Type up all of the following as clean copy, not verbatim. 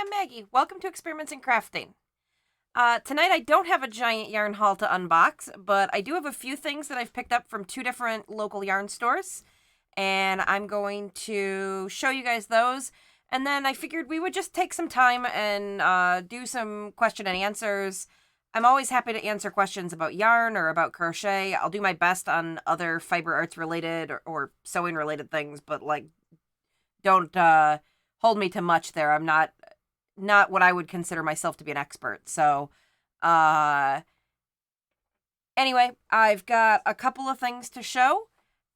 I'm Maggie. Welcome to Experiments in Crafting. Tonight I don't have a giant yarn haul to unbox, but I do have a few things that I've picked up from two different local yarn stores, and I'm going to show you guys those. And then I figured we would just take some time and do some question and answers. I'm always happy to answer questions about yarn or about crochet. I'll do my best on other fiber arts related or sewing related things, but don't hold me to much there. I'm not what I would consider myself to be an expert. So, anyway, I've got a couple of things to show,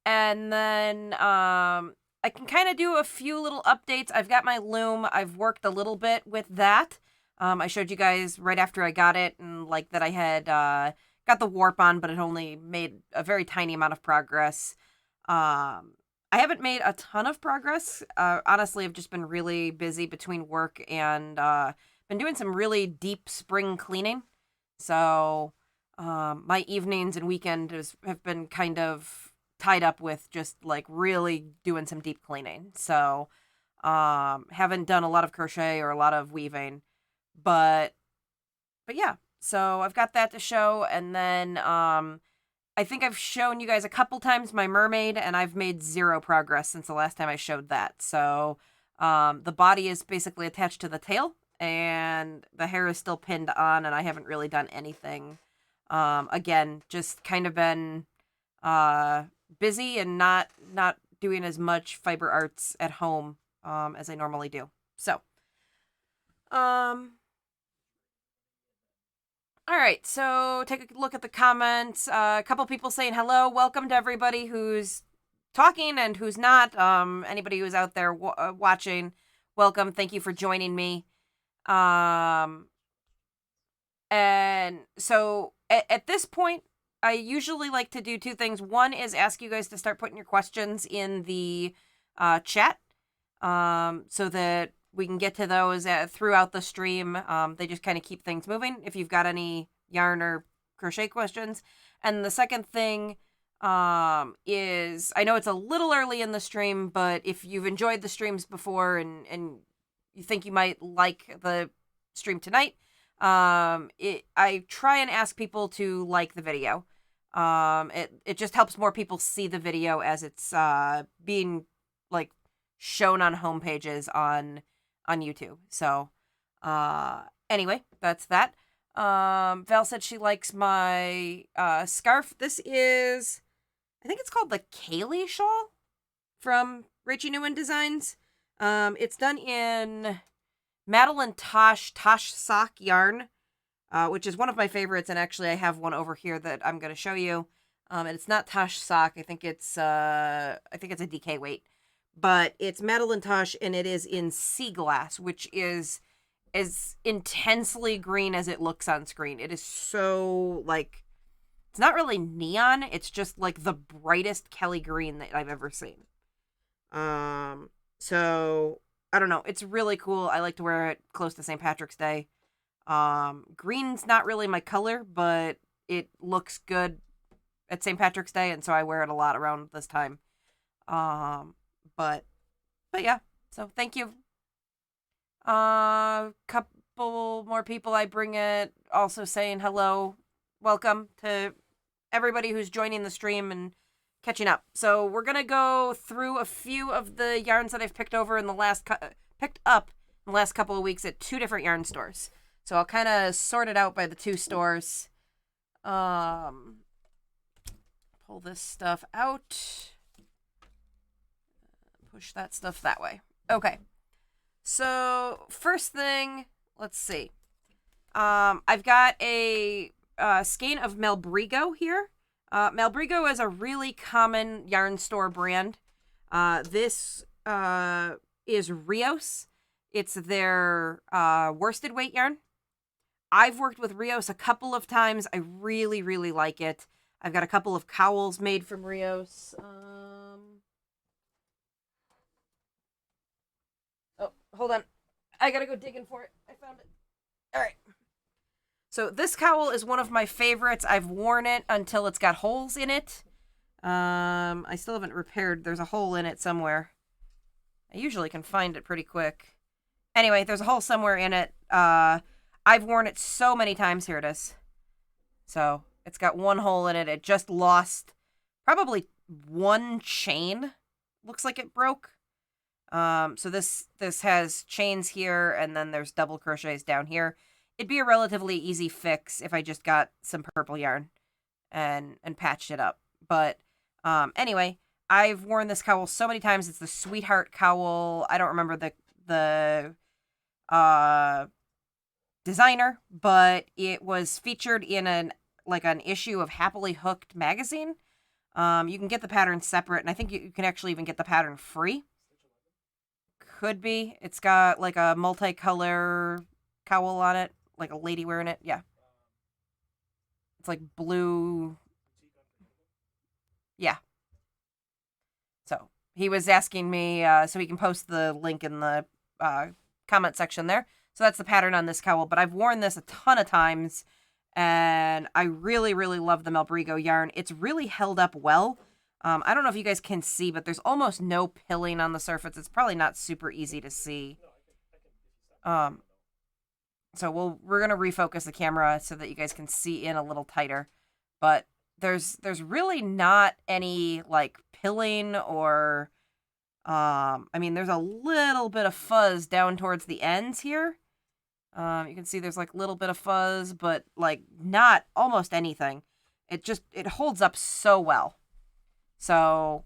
and then I can kind of do a few little updates. I've got my loom. I've worked a little bit with that. I showed you guys right after I got it, and that I had got the warp on, but it only made a very tiny amount of progress. I haven't made a ton of progress. Honestly, I've just been really busy between work and been doing some really deep spring cleaning. So my evenings and weekends have been kind of tied up with just really doing some deep cleaning. So haven't done a lot of crochet or a lot of weaving, but yeah. So I've got that to show, and then I think I've shown you guys a couple times my mermaid, and I've made zero progress since the last time I showed that. So the body is basically attached to the tail, and the hair is still pinned on, and I haven't really done anything. Again, just kind of been busy and not doing as much fiber arts at home as I normally do. So, all right, so take a look at the comments. A couple people saying hello. Welcome to everybody who's talking and who's not. Anybody who's out there watching, welcome. Thank you for joining me. And so at this point, I usually like to do two things. One is ask you guys to start putting your questions in the chat so that we can get to those throughout the stream. They just kind of keep things moving if you've got any yarn or crochet questions. And the second thing is, I know it's a little early in the stream, but if you've enjoyed the streams before and you think you might like the stream tonight, I try and ask people to like the video. It just helps more people see the video as it's being shown on home pages on YouTube. So, anyway, that's that. Val said she likes my scarf. This is, I think it's called the Kaylee shawl from Rachie Newman Designs. It's done in Madeline Tosh sock yarn, which is one of my favorites, and actually I have one over here that I'm going to show you. And it's not Tosh sock. I think it's a DK weight. But it's Madeline Tosh, and it is in sea glass, which is as intensely green as it looks on screen. It is so, it's not really neon. It's just, the brightest Kelly green that I've ever seen. So, I don't know. It's really cool. I like to wear it close to St. Patrick's Day. Green's not really my color, but it looks good at St. Patrick's Day, and so I wear it a lot around this time. But yeah, so thank you. Couple more people I bring it also saying hello. Welcome to everybody who's joining the stream and catching up. So we're going to go through a few of the yarns that I've picked up in the last couple of weeks at two different yarn stores. So I'll kind of sort it out by the two stores. Pull this stuff out. Push that stuff that way. Okay. So, first thing, let's see. I've got a skein of Melbrigo here. Melbrigo is a really common yarn store brand. This is Rios. It's their worsted weight yarn. I've worked with Rios a couple of times. I really, really like it. I've got a couple of cowls made from Rios. Hold on. I gotta go digging for it. I found it. All right. So this cowl is one of my favorites. I've worn it until it's got holes in it. I still haven't repaired. There's a hole in it somewhere. I usually can find it pretty quick. Anyway, there's a hole somewhere in it. I've worn it so many times. Here it is. So it's got one hole in it. It just lost probably one chain. Looks like it broke. So this has chains here, and then there's double crochets down here. It'd be a relatively easy fix if I just got some purple yarn and patched it up. But anyway, I've worn this cowl so many times. It's the Sweetheart cowl. I don't remember the designer, but it was featured in an issue of Happily Hooked magazine. You can get the pattern separate, and I think you can actually even get the pattern free. Could be. It's got like a multicolor cowl on it, like a lady wearing it. Yeah. It's like blue. Yeah. So he was asking me, so he can post the link in the comment section there. So that's the pattern on this cowl, but I've worn this a ton of times, and I really, really love the Melbrigo yarn. It's really held up well. I don't know if you guys can see, but there's almost no pilling on the surface. It's probably not super easy to see. So we're gonna refocus the camera so that you guys can see in a little tighter. But there's really not any like pilling or I mean, there's a little bit of fuzz down towards the ends here. You can see there's like a little bit of fuzz, but like not almost anything. It holds up so well. So,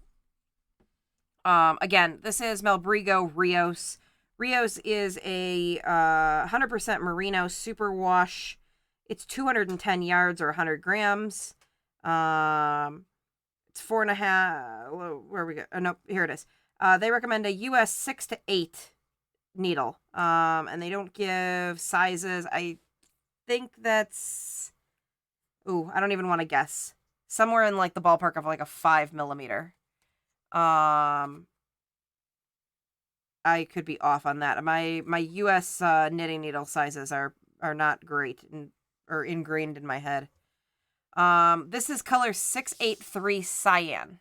again, this is Melbrigo Rios. Rios is a 100% merino superwash. It's 210 yards or 100 grams. It's 4.5. Where we go? Oh, nope, here it is. They recommend a US 6 to 8 needle. And they don't give sizes. I think that's. Ooh, I don't even want to guess. Somewhere in like the ballpark of like a 5 millimeter. I could be off on that. My US knitting needle sizes are not great or ingrained in my head. This is color 683 Cyan.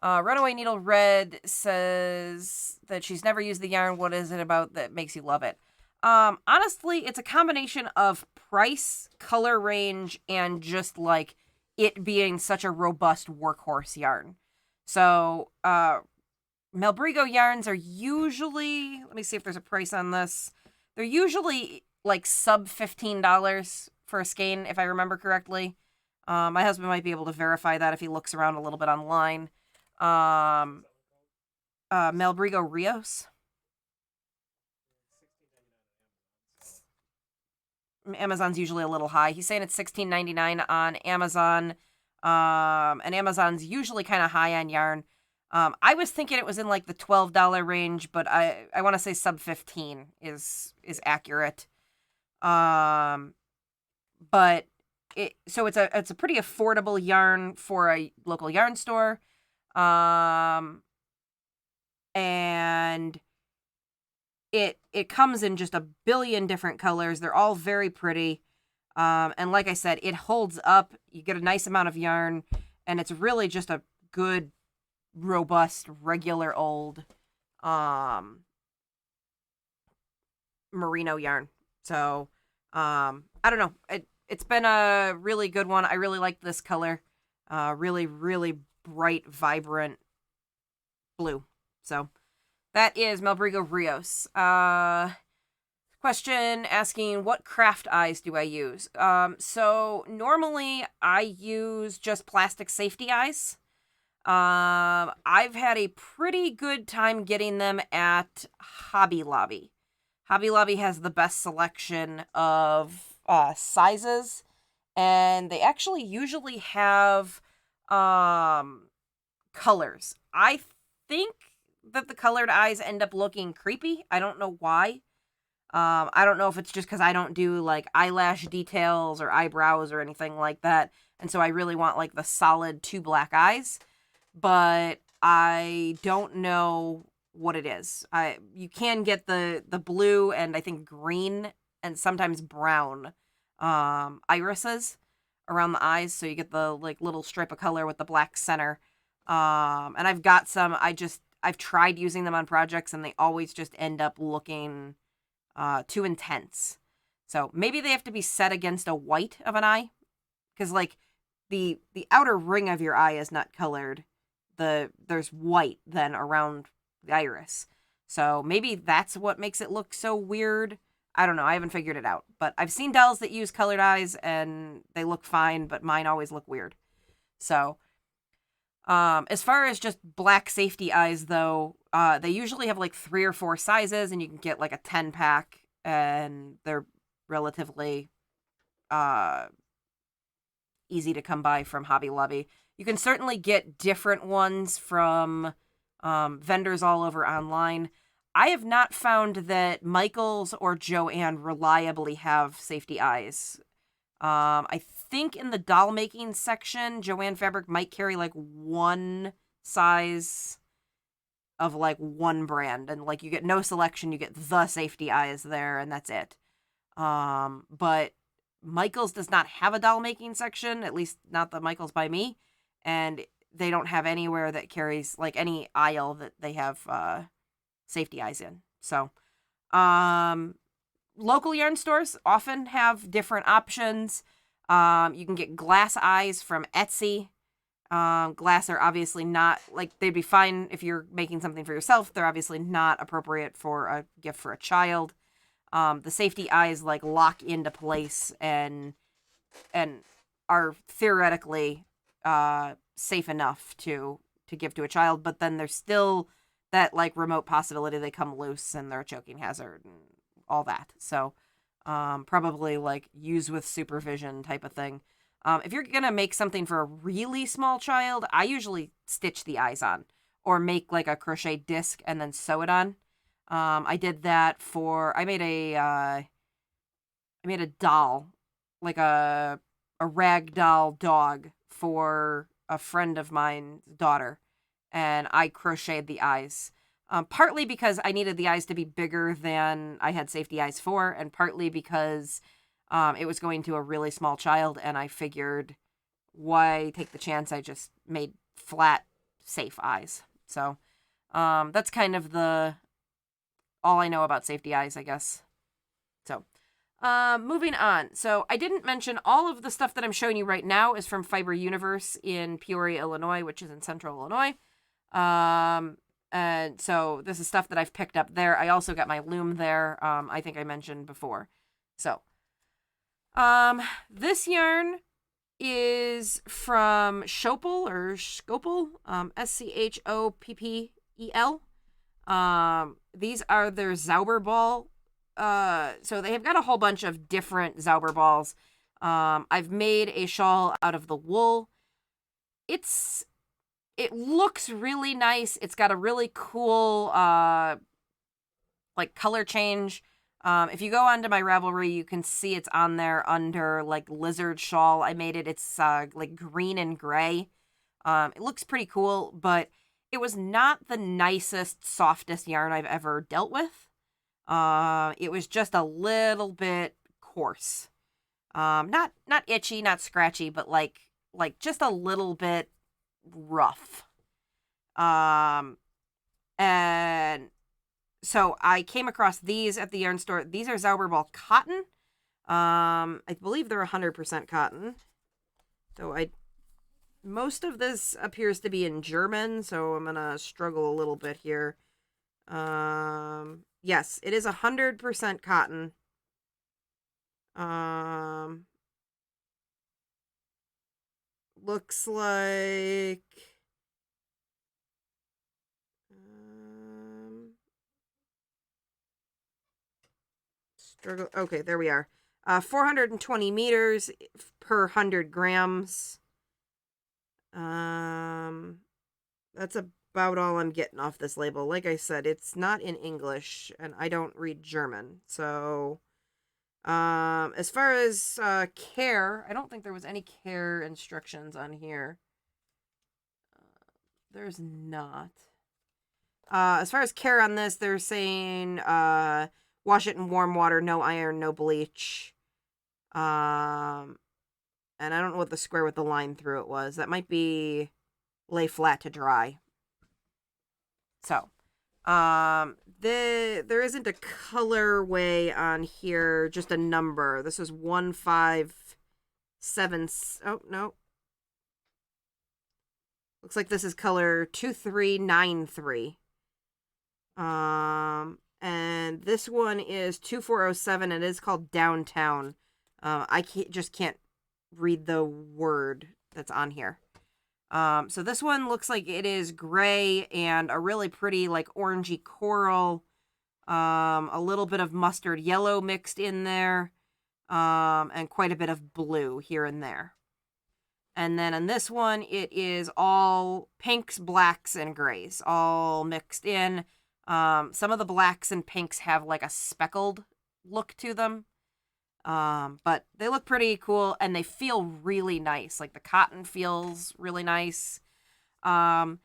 Runaway Needle Red says that she's never used the yarn. What is it about that makes you love it? Honestly, it's a combination of price, color range, and just like it being such a robust workhorse yarn. So, Melbrigo yarns are usually, let me see if there's a price on this. They're usually like sub $15 for a skein, if I remember correctly. My husband might be able to verify that if he looks around a little bit online. Melbrigo Rios. Amazon's usually a little high. He's saying it's $16.99 on Amazon. And Amazon's usually kind of high on yarn. I was thinking it was in like the $12 range, but I want to say sub 15 is accurate. But it's a pretty affordable yarn for a local yarn store. And it comes in just a billion different colors. They're all very pretty. And like I said, it holds up. You get a nice amount of yarn, and it's really just a good, robust, regular old merino yarn. So, I don't know. It's been a really good one. I really like this color. Really, really bright, vibrant blue. So that is Melbrigo Rios. Question asking, what craft eyes do I use? So normally I use just plastic safety eyes. I've had a pretty good time getting them at Hobby Lobby. Hobby Lobby has the best selection of sizes, and they actually usually have colors. I think that the colored eyes end up looking creepy. I don't know why. I don't know if it's just because I don't do like eyelash details or eyebrows or anything like that, and so I really want like the solid 2 black eyes, but I don't know what it is. You can get the blue and I think green and sometimes brown irises around the eyes, so you get the like little stripe of color with the black center. And I've got some. I've tried using them on projects and they always just end up looking too intense. So maybe they have to be set against a white of an eye, because like the outer ring of your eye is not colored. There's white then around the iris. So maybe that's what makes it look so weird. I don't know. I haven't figured it out. But I've seen dolls that use colored eyes and they look fine, but mine always look weird. So, as far as just black safety eyes, though, they usually have like 3 or 4 sizes, and you can get like a 10-pack, and they're relatively easy to come by from Hobby Lobby. You can certainly get different ones from vendors all over online. I have not found that Michaels or Joann reliably have safety eyes. I think in the doll making section, Joann Fabric might carry like one size of like one brand, and like you get no selection, you get the safety eyes there, and that's it. But Michaels does not have a doll making section, at least not the Michaels by me, and they don't have anywhere that carries like any aisle that they have safety eyes in. So, local yarn stores often have different options. You can get glass eyes from Etsy. Glass are obviously not, like, they'd be fine if you're making something for yourself. They're obviously not appropriate for a gift for a child. The safety eyes, like, lock into place and are theoretically safe enough to give to a child, but then there's still that, like, remote possibility they come loose and they're a choking hazard and all that. So, probably, like, use with supervision type of thing. If you're going to make something for a really small child, I usually stitch the eyes on or make, like, a crochet disc and then sew it on. I did that for, I made a doll, like a rag doll dog for a friend of mine's daughter, and I crocheted the eyes. Partly because I needed the eyes to be bigger than I had safety eyes for, and partly because it was going to a really small child, and I figured, why take the chance? I just made flat, safe eyes. So that's kind of all I know about safety eyes, I guess. So moving on. So I didn't mention all of the stuff that I'm showing you right now is from Fiber Universe in Peoria, Illinois, which is in central Illinois. And so this is stuff that I've picked up there. I also got my loom there. I think I mentioned before. So, this yarn is from Schoppel or Schoppel, Schoppel. These are their Zauberball. So they have got a whole bunch of different Zauberballs. I've made a shawl out of the wool. It looks really nice. It's got a really cool, like, color change. If you go onto my Ravelry, you can see it's on there under, like, lizard shawl. I made it. It's, like, green and gray. It looks pretty cool, but it was not the nicest, softest yarn I've ever dealt with. It was just a little bit coarse. Not itchy, not scratchy, but, like just a little bit rough. And so I came across these at the yarn store. These are Zauberball cotton. I believe they're 100% cotton. So most of this appears to be in German, so I'm gonna struggle a little bit here. Yes, it is 100% cotton. Looks like okay, there we are. 420 meters per 100 grams. That's about all I'm getting off this label. Like I said, it's not in English, and I don't read German. So, as far as care, I don't think there was any care instructions on here. There's not. As far as care on this, they're saying wash it in warm water, no iron, no bleach. And I don't know what the square with the line through it was. That might be lay flat to dry. So, There isn't a colorway on here, just a number. This is 157. Oh, no. Looks like this is color 2393. And this one is 2407. It is called Downtown. I can't read the word that's on here. So this one looks like it is gray and a really pretty, like, orangey coral. A little bit of mustard yellow mixed in there. And quite a bit of blue here and there. And then on this one, it is all pinks, blacks, and grays, all mixed in. Some of the blacks and pinks have like a speckled look to them. But they look pretty cool and they feel really nice. Like the cotton feels really nice. I'll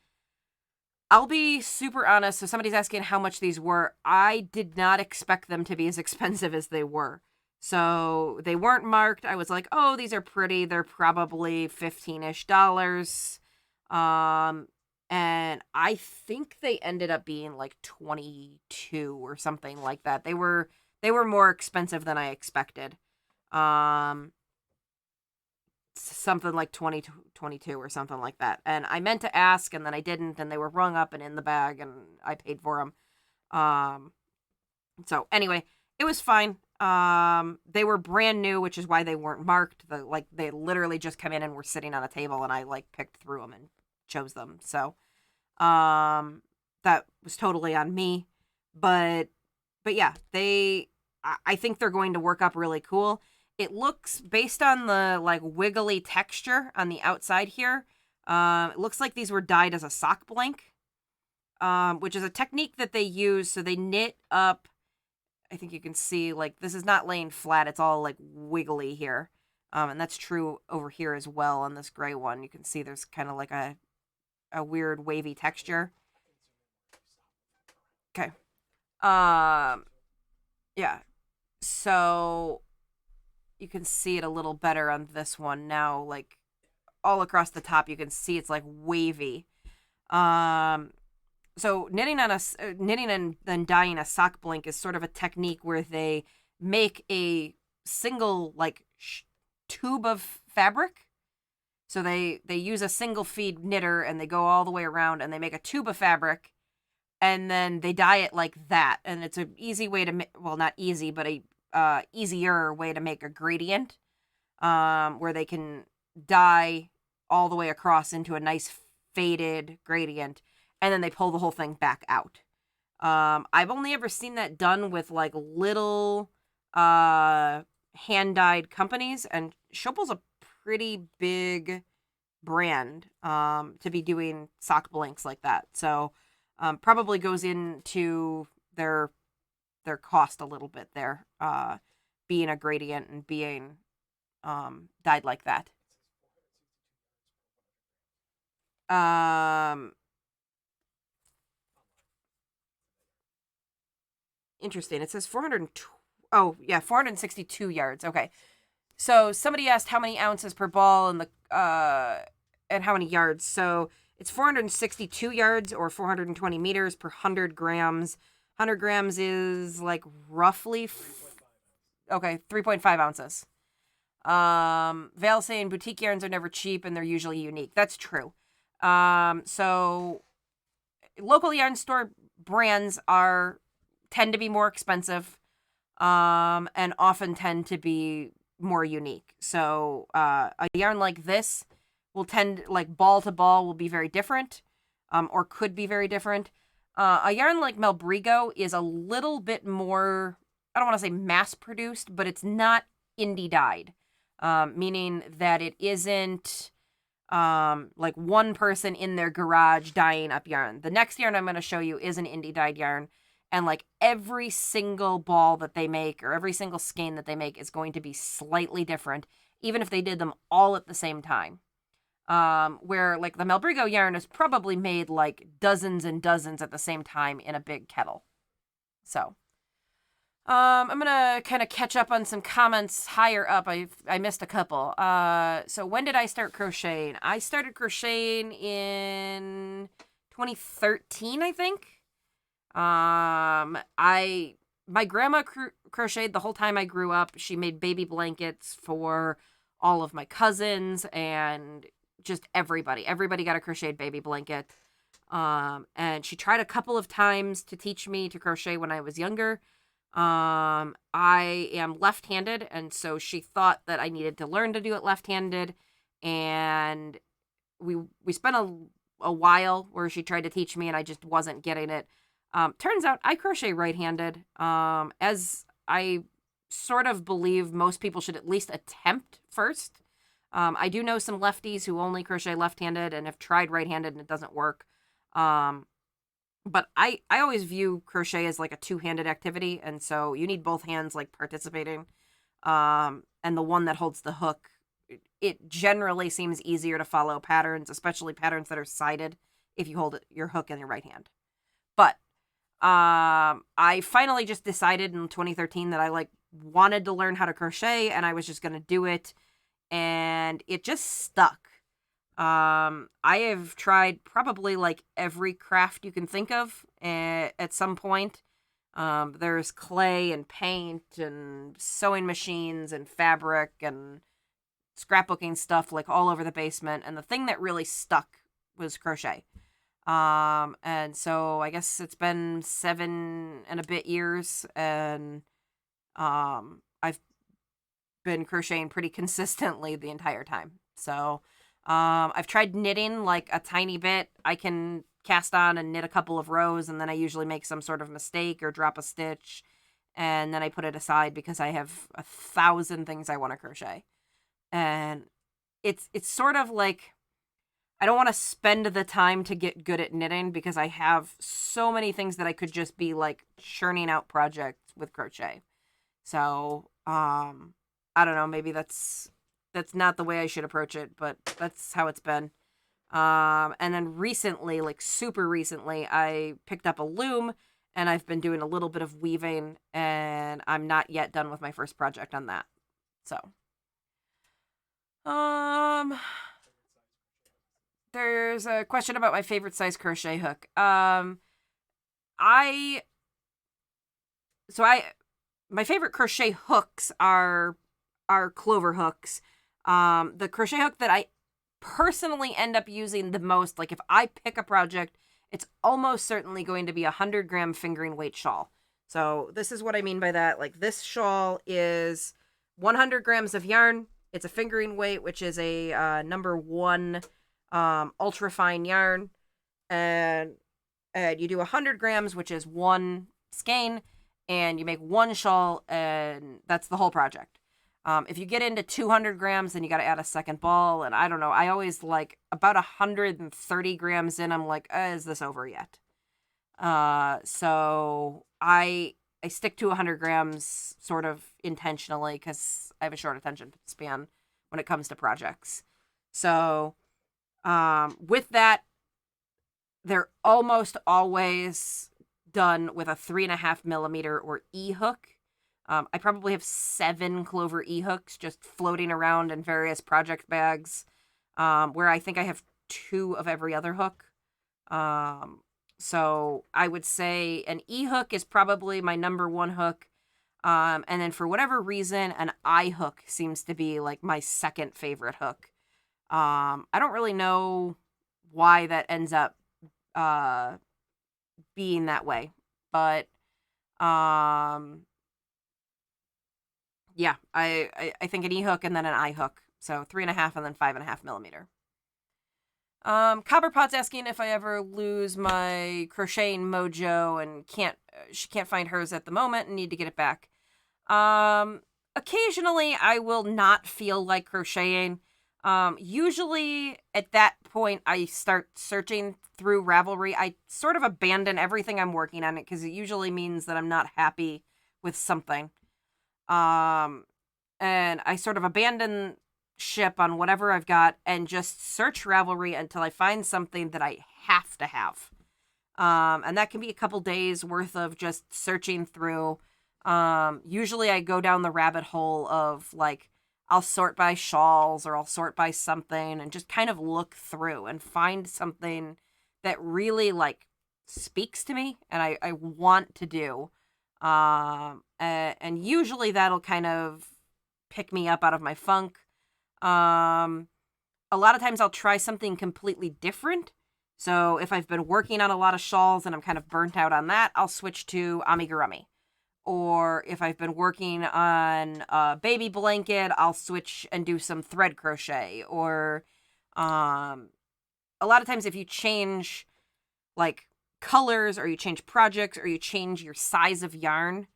be super honest. So somebody's asking how much these were. I did not expect them to be as expensive as they were. So they weren't marked. I was like, oh, these are pretty. They're probably $15-ish. And I think they ended up being like 22 or something like that. They were more expensive than I expected. Something like 22 or something like that. And I meant to ask and then I didn't, and they were rung up and in the bag and I paid for them. So anyway, it was fine. They were brand new, which is why they weren't marked. They literally just come in and were sitting on a table and I like picked through them and chose them. So, that was totally on me, but yeah, I think they're going to work up really cool. It looks, based on the like wiggly texture on the outside here, it looks like these were dyed as a sock blank, which is a technique that they use. So they knit up, I think you can see, like, this is not laying flat. It's all, like, wiggly here. And that's true over here as well on this gray one. You can see there's kind of like a weird wavy texture. Okay. Yeah. So you can see it a little better on this one now. Like, all across the top, you can see it's, like, wavy. So knitting and then dyeing a sock blank is sort of a technique where they make a single like tube of fabric. So they use a single feed knitter and they go all the way around and they make a tube of fabric and then they dye it like that. And it's an easy way to not easy, but a easier way to make a gradient, where they can dye all the way across into a nice faded gradient. And then they pull the whole thing back out. I've only ever seen that done with like little hand-dyed companies, and Schopel's a pretty big brand to be doing sock blanks like that. So probably goes into their cost a little bit there, being a gradient and being dyed like that. Interesting. It says 462 yards. Okay. So somebody asked how many ounces per ball and how many yards. So it's 462 yards or 420 meters per 100 grams. 100 grams is like roughly 3.5 ounces. Val saying boutique yarns are never cheap and they're usually unique. That's true. So local yarn store brands tend to be more expensive, and often tend to be more unique. So a yarn like this will like ball to ball will be very different, or could be very different. A yarn like Melbrigo is a little bit more, I don't want to say mass produced, but it's not indie dyed, meaning that it isn't like one person in their garage dyeing up yarn. The next yarn I'm going to show you is an indie dyed yarn. And like every single ball that they make or every single skein that they make is going to be slightly different, even if they did them all at the same time. Where like the Melbrigo yarn is probably made like dozens and dozens at the same time in a big kettle. So I'm going to kind of catch up on some comments higher up. I missed a couple. So when did I start crocheting? I started crocheting in 2013, I think. My grandma crocheted the whole time I grew up. She made baby blankets for all of my cousins and just everybody. Everybody got a crocheted baby blanket. And she tried a couple of times to teach me to crochet when I was younger. I am left-handed, and so she thought that I needed to learn to do it left-handed, and we spent a while where she tried to teach me and I just wasn't getting it. Turns out I crochet right-handed, as I sort of believe most people should at least attempt first. I do know some lefties who only crochet left-handed and have tried right-handed and it doesn't work. But I always view crochet as like a two-handed activity, and so you need both hands like participating. And the one that holds the hook, it generally seems easier to follow patterns, especially patterns that are sided, if you hold your hook in your right hand. But I finally just decided in 2013 that I like wanted to learn how to crochet, and I was just going to do it, and it just stuck. I have tried probably like every craft you can think of at some point. There's clay and paint and sewing machines and fabric and scrapbooking stuff like all over the basement. And the thing that really stuck was crochet. And so I guess it's been 7 and a bit years, and I've been crocheting pretty consistently the entire time. So I've tried knitting like a tiny bit. I can cast on and knit a couple of rows, and then I usually make some sort of mistake or drop a stitch, and then I put it aside because I have 1,000 things I want to crochet. And it's sort of like I don't want to spend the time to get good at knitting because I have so many things that I could just be like churning out projects with crochet. So, I don't know, maybe that's not the way I should approach it, but that's how it's been. And then recently, like super recently, I picked up a loom and I've been doing a little bit of weaving, and I'm not yet done with my first project on that. So, there's a question about my favorite size crochet hook. I my favorite crochet hooks are clover hooks. The crochet hook that I personally end up using the most, like if I pick a project, it's almost certainly going to be 100-gram fingering weight shawl. So this is what I mean by that. Like this shawl is 100 grams of yarn. It's a fingering weight, which is a number 1 ultra fine yarn, and you do 100 grams, which is 1 skein, and you make 1 shawl, and that's the whole project. If you get into 200 grams, then you got to add a second ball, and I don't know. I always like about 130 grams in. I'm like, is this over yet? So I stick to 100 grams sort of intentionally because I have a short attention span when it comes to projects. So with that, they're almost always done with a 3.5 millimeter or E hook. I probably have 7 clover E hooks just floating around in various project bags, where I think I have 2 of every other hook. So I would say an E hook is probably my number 1 hook. And then for whatever reason, an I hook seems to be like my second favorite hook. I don't really know why that ends up being that way, but yeah, I think an E hook and then an I hook. So 3.5 and then 5.5 millimeter. Copperpot's asking if I ever lose my crocheting mojo and she can't find hers at the moment and need to get it back. Occasionally I will not feel like crocheting. Usually at that point I start searching through Ravelry. I sort of abandon everything I'm working on it because it usually means that I'm not happy with something. And I sort of abandon ship on whatever I've got and just search Ravelry until I find something that I have to have. And that can be a couple days worth of just searching through. Usually I go down the rabbit hole of like, I'll sort by shawls or I'll sort by something and just kind of look through and find something that really like speaks to me and I want to do. And usually that'll kind of pick me up out of my funk. A lot of times I'll try something completely different. So if I've been working on a lot of shawls and I'm kind of burnt out on that, I'll switch to amigurumi. Or if I've been working on a baby blanket, I'll switch and do some thread crochet. Or a lot of times if you change like colors or you change projects or you change your size of yarn,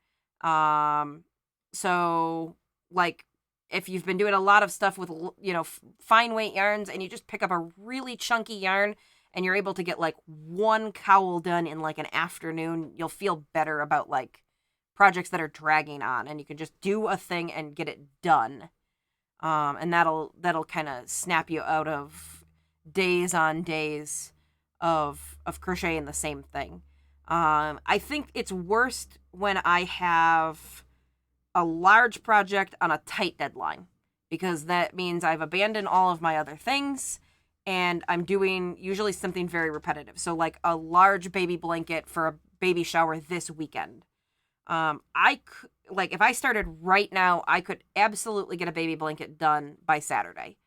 so like if you've been doing a lot of stuff with, fine weight yarns and you just pick up a really chunky yarn and you're able to get like one cowl done in like an afternoon, you'll feel better about like projects that are dragging on, and you can just do a thing and get it done. And that'll kind of snap you out of days on days of crocheting the same thing. I think it's worst when I have a large project on a tight deadline, because that means I've abandoned all of my other things and I'm doing usually something very repetitive. So like a large baby blanket for a baby shower this weekend. If I started right now, I could absolutely get a baby blanket done by Saturday.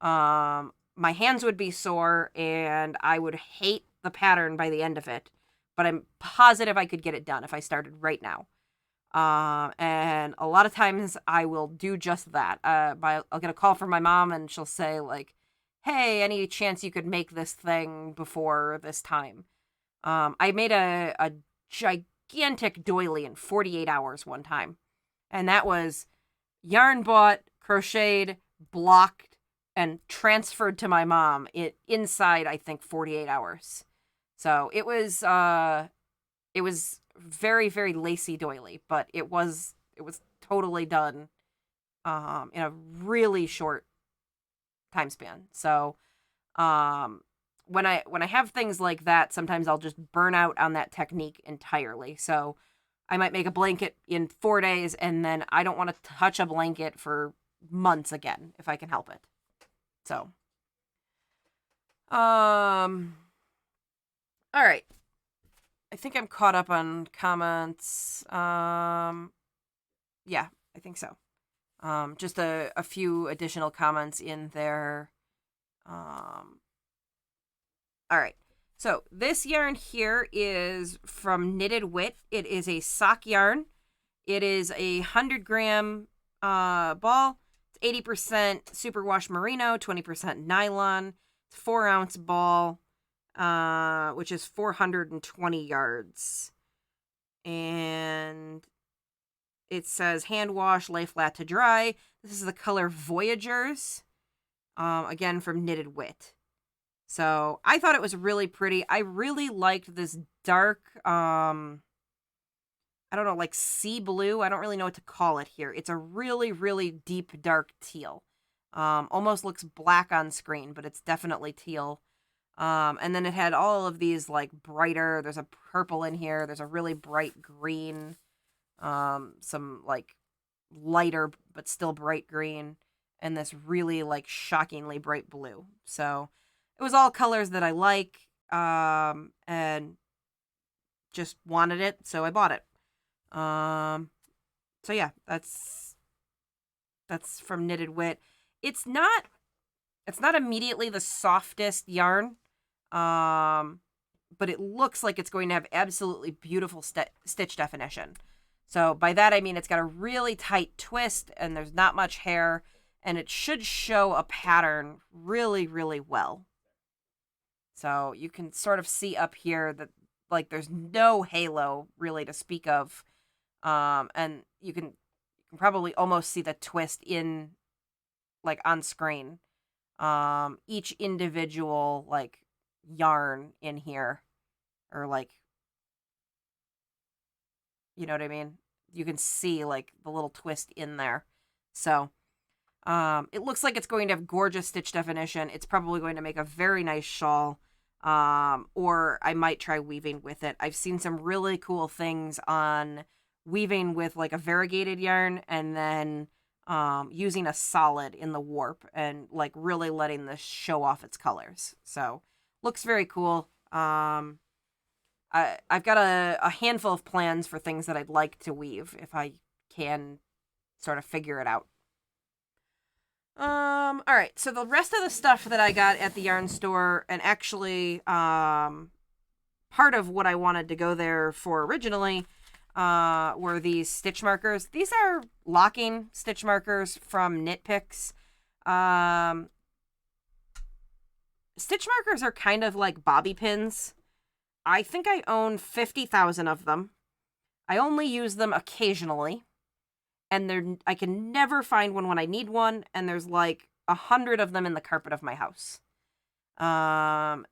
My hands would be sore and I would hate the pattern by the end of it, but I'm positive I could get it done if I started right now. And a lot of times I will do just that. I'll get a call from my mom and she'll say like, hey, any chance you could make this thing before this time? I made a gigantic doily in 48 hours one time. And that was yarn bought, crocheted, blocked, and transferred to my mom inside, I think, 48 hours. So it was very, very lacy doily, but it was totally done in a really short time span. So when I have things like that, sometimes I'll just burn out on that technique entirely. So I might make a blanket in 4 days and then I don't want to touch a blanket for months again if I can help it. So all right. I think I'm caught up on comments. Yeah, I think so. Just a few additional comments in there. All right. So this yarn here is from Knitted Wit. It is a sock yarn. It is a 100-gram ball. It's 80% superwash merino, 20% nylon. It's 4-ounce ball, which is 420 yards. And it says hand wash, lay flat to dry. This is the color Voyagers, again from Knitted Wit. So I thought it was really pretty. I really liked this dark, I don't know, like sea blue. I don't really know what to call it here. It's a really, really deep, dark teal. Almost looks black on screen, but it's definitely teal. And then it had all of these like brighter, there's a purple in here. There's a really bright green, some like lighter, but still bright green, and this really like shockingly bright blue. So it was all colors that I like, and just wanted it, so I bought it. So yeah, that's from Knitted Wit. It's not immediately the softest yarn, but it looks like it's going to have absolutely beautiful stitch definition. So by that I mean it's got a really tight twist and there's not much hair, and it should show a pattern really, really well. So you can sort of see up here that like there's no halo really to speak of. And you can probably almost see the twist in like on screen. Each individual like yarn in here, or like, you know what I mean? You can see like the little twist in there. So it looks like it's going to have gorgeous stitch definition. It's probably going to make a very nice shawl. Or I might try weaving with it. I've seen some really cool things on weaving with like a variegated yarn and then using a solid in the warp and like really letting this show off its colors. So looks very cool. I've got a handful of plans for things that I'd like to weave if I can sort of figure it out. All right, so the rest of the stuff that I got at the yarn store, and actually, part of what I wanted to go there for originally, were these stitch markers. These are locking stitch markers from Knit Picks. Stitch markers are kind of like bobby pins. I think I own 50,000 of them. I only use them occasionally. And I can never find one when I need one, and there's like 100 of them in the carpet of my house.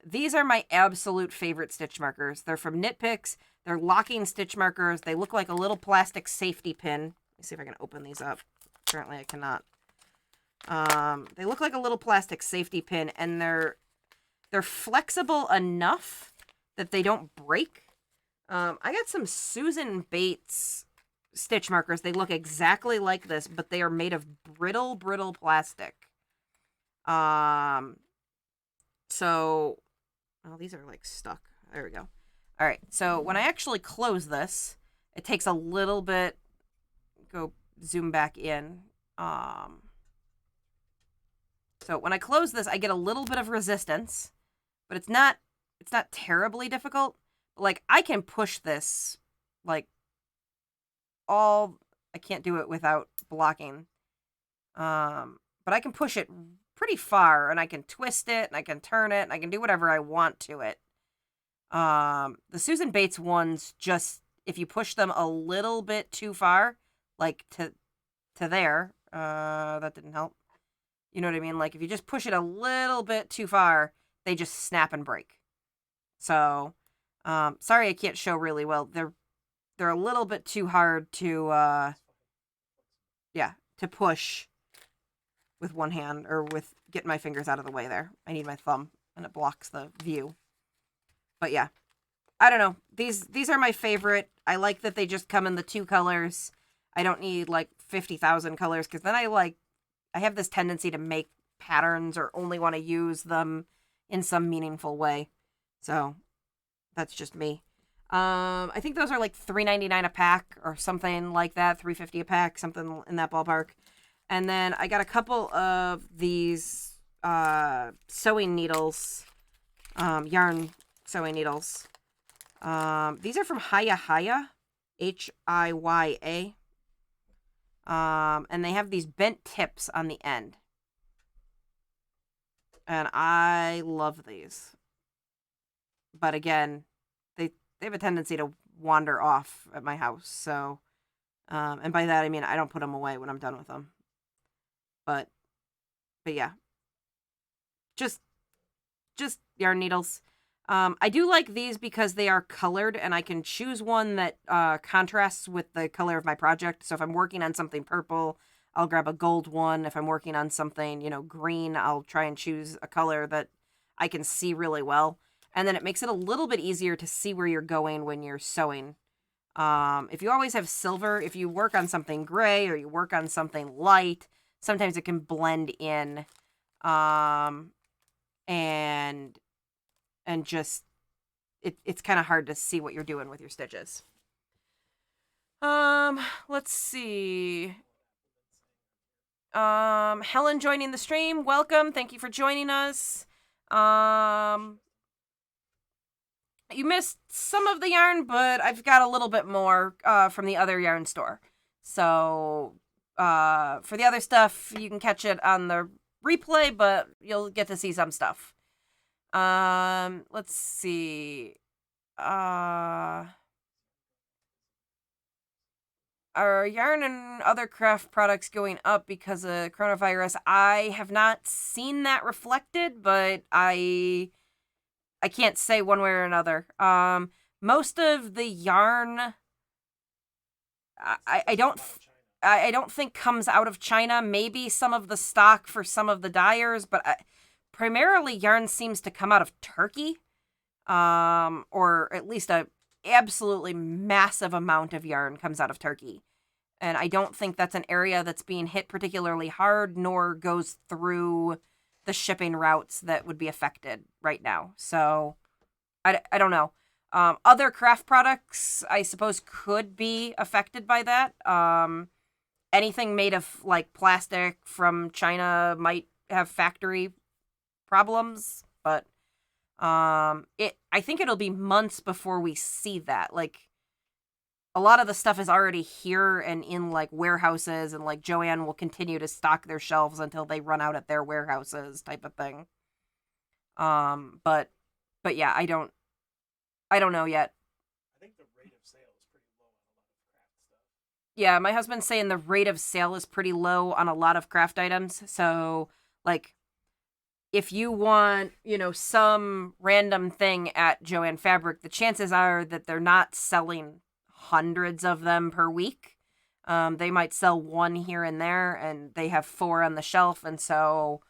These are my absolute favorite stitch markers. They're from Knit Picks. They're locking stitch markers. They look like a little plastic safety pin. Let me see if I can open these up. Apparently I cannot. They look like a little plastic safety pin, and they're flexible enough that they don't break. I got some Susan Bates stitch markers. They look exactly like this, but they are made of brittle plastic. So, oh, these are like stuck. There we go. All right. So when I actually close this, it takes a little bit. Go zoom back in. So when I close this, I get a little bit of resistance, but it's not terribly difficult. Like, I can push this like I can't do it without blocking. But I can push it pretty far, and I can twist it, and I can turn it, and I can do whatever I want to it. The Susan Bates ones, just, if you push them a little bit too far, like to there, that didn't help. You know what I mean? Like, if you just push it a little bit too far, they just snap and break. So, sorry I can't show really well. They're a little bit too hard to push with one hand, or with getting my fingers out of the way there. I need my thumb, and it blocks the view. But yeah, I don't know. These are my favorite. I like that they just come in the 2 colors. I don't need like 50,000 colors, because then I have this tendency to make patterns or only want to use them in some meaningful way. So that's just me. I think those are like $3.99 a pack or something like that, $3.50 a pack, something in that ballpark. And then I got a couple of these sewing needles, yarn sewing needles. These are from Hiya, Hiya. And they have these bent tips on the end. And I love these. But again, they have a tendency to wander off at my house. So, and by that I mean I don't put them away when I'm done with them. But yeah, just yarn needles. I do like these because they are colored, and I can choose one that contrasts with the color of my project. So if I'm working on something purple, I'll grab a gold one. If I'm working on something, green, I'll try and choose a color that I can see really well. And then it makes it a little bit easier to see where you're going when you're sewing. If you always have silver, if you work on something gray or you work on something light, sometimes it can blend in. And just, it's kind of hard to see what you're doing with your stitches. Let's see. Helen joining the stream. Welcome. Thank you for joining us. You missed some of the yarn, but I've got a little bit more from the other yarn store. So for the other stuff, you can catch it on the replay, but you'll get to see some stuff. Let's see. Are yarn and other craft products going up because of coronavirus? I have not seen that reflected, but I can't say one way or another. Most of the yarn, I don't think comes out of China. Maybe some of the stock for some of the dyers, but primarily yarn seems to come out of Turkey, or at least a absolutely massive amount of yarn comes out of Turkey. And I don't think that's an area that's being hit particularly hard, nor goes through the shipping routes that would be affected right now. So I don't know. Other craft products, I suppose, could be affected by that. Anything made of like plastic from China might have factory problems, but I think it'll be months before we see that. Like, a lot of the stuff is already here and in like warehouses, and like Joann will continue to stock their shelves until they run out at their warehouses, type of thing. But yeah, I don't know yet. I think the rate of sale is pretty low on a lot of craft stuff. Yeah, my husband's saying the rate of sale is pretty low on a lot of craft items. So, like, if you want, some random thing at Joann Fabric, the chances are that they're not selling hundreds of them per week. They might sell one here and there, and they have 4 on the shelf, and so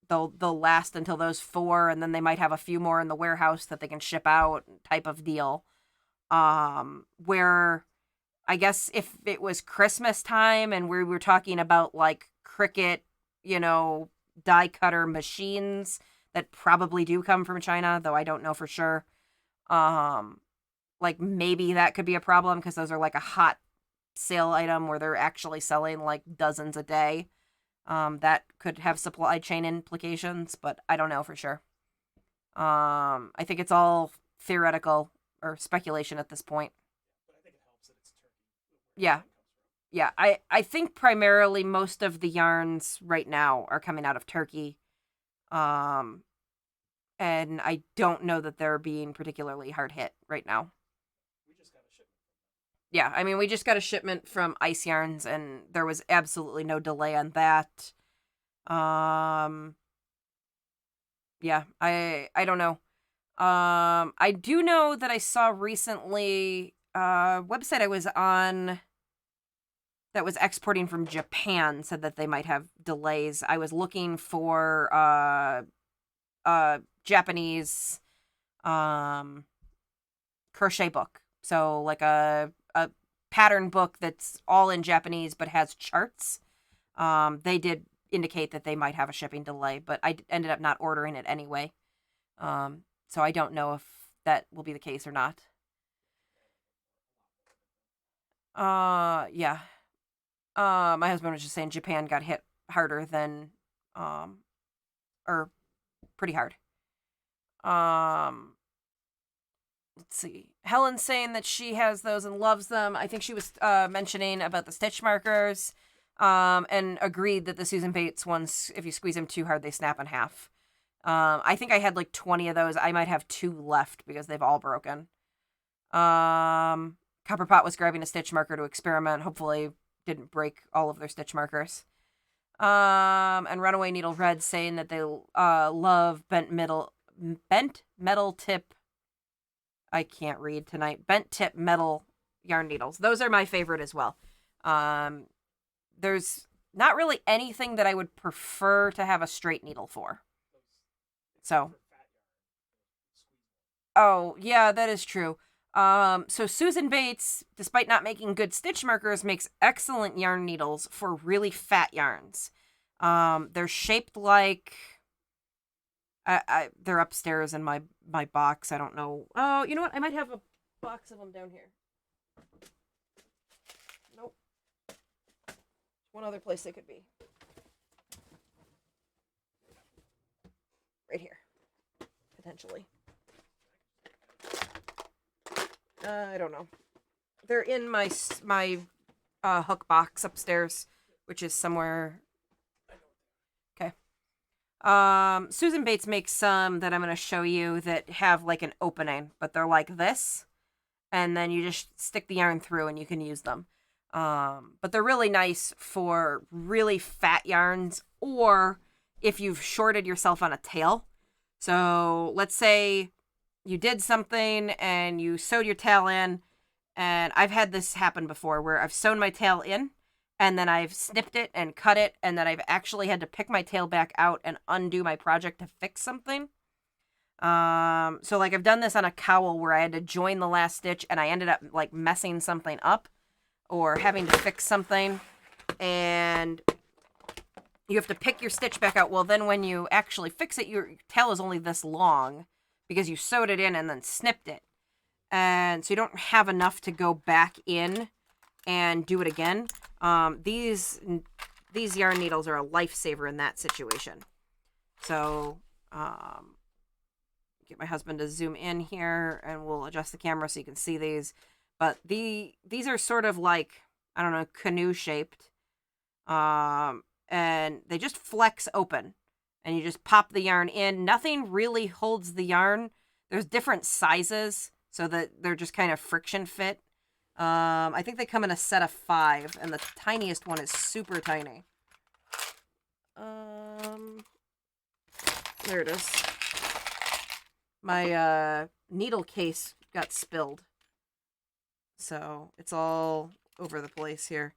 they'll last until those 4, and then they might have a few more in the warehouse that they can ship out, type of deal. Where I guess if it was Christmas time and we were talking about like Cricut, die cutter machines that probably do come from China, though I don't know for sure. Like maybe that could be a problem because those are like a hot sale item where they're actually selling like dozens a day. That could have supply chain implications, but I don't know for sure. I think it's all theoretical or speculation at this point. But I think it helps that it's Turkey. Yeah. Yeah, I think primarily most of the yarns right now are coming out of Turkey. And I don't know that they're being particularly hard hit right now. We just got a shipment. Yeah, I mean, we just got a shipment from Ice Yarns, and there was absolutely no delay on that. Yeah, I don't know. I do know that I saw recently website I was on that was exporting from Japan said that they might have delays. I was looking for Japanese crochet book. So like a pattern book that's all in Japanese but has charts. They did indicate that they might have a shipping delay, but I ended up not ordering it anyway. So I don't know if that will be the case or not. Yeah. My husband was just saying Japan got hit harder than, or pretty hard. Let's see. Helen's saying that she has those and loves them. I think she was mentioning about the stitch markers, and agreed that the Susan Bates ones, if you squeeze them too hard, they snap in half. I think I had like 20 of those. I might have 2 left because they've all broken. Copperpot was grabbing a stitch marker to experiment. Hopefully didn't break all of their stitch markers. And Runaway Needle Red saying that they love bent metal tip. I can't read tonight. Bent tip metal yarn needles. Those are my favorite as well. There's not really anything that I would prefer to have a straight needle for. So, oh yeah, that is true. So Susan Bates, despite not making good stitch markers, makes excellent yarn needles for really fat yarns. They're shaped like, they're upstairs in my box. I don't know. Oh, you know what? I might have a box of them down here. Nope. One other place they could be. Right here. Potentially. I don't know. They're in my hook box upstairs, which is somewhere. Okay. Susan Bates makes some that I'm going to show you that have like an opening, but they're like this, and then you just stick the yarn through and you can use them. But they're really nice for really fat yarns, or if you've shorted yourself on a tail. So let's say you did something and you sewed your tail in, and I've had this happen before where I've sewn my tail in and then I've snipped it and cut it, and then I've actually had to pick my tail back out and undo my project to fix something. So like I've done this on a cowl where I had to join the last stitch and I ended up like messing something up or having to fix something, and you have to pick your stitch back out. Well, then when you actually fix it, your tail is only this long because you sewed it in and then snipped it. And so you don't have enough to go back in and do it again. These yarn needles are a lifesaver in that situation. So, get my husband to zoom in here and we'll adjust the camera so you can see these. But these are sort of like, I don't know, canoe shaped. And they just flex open and you just pop the yarn in. Nothing really holds the yarn. There's different sizes so that they're just kind of friction fit. I think they come in a set of 5 and the tiniest one is super tiny. There it is. My needle case got spilled. So it's all over the place here.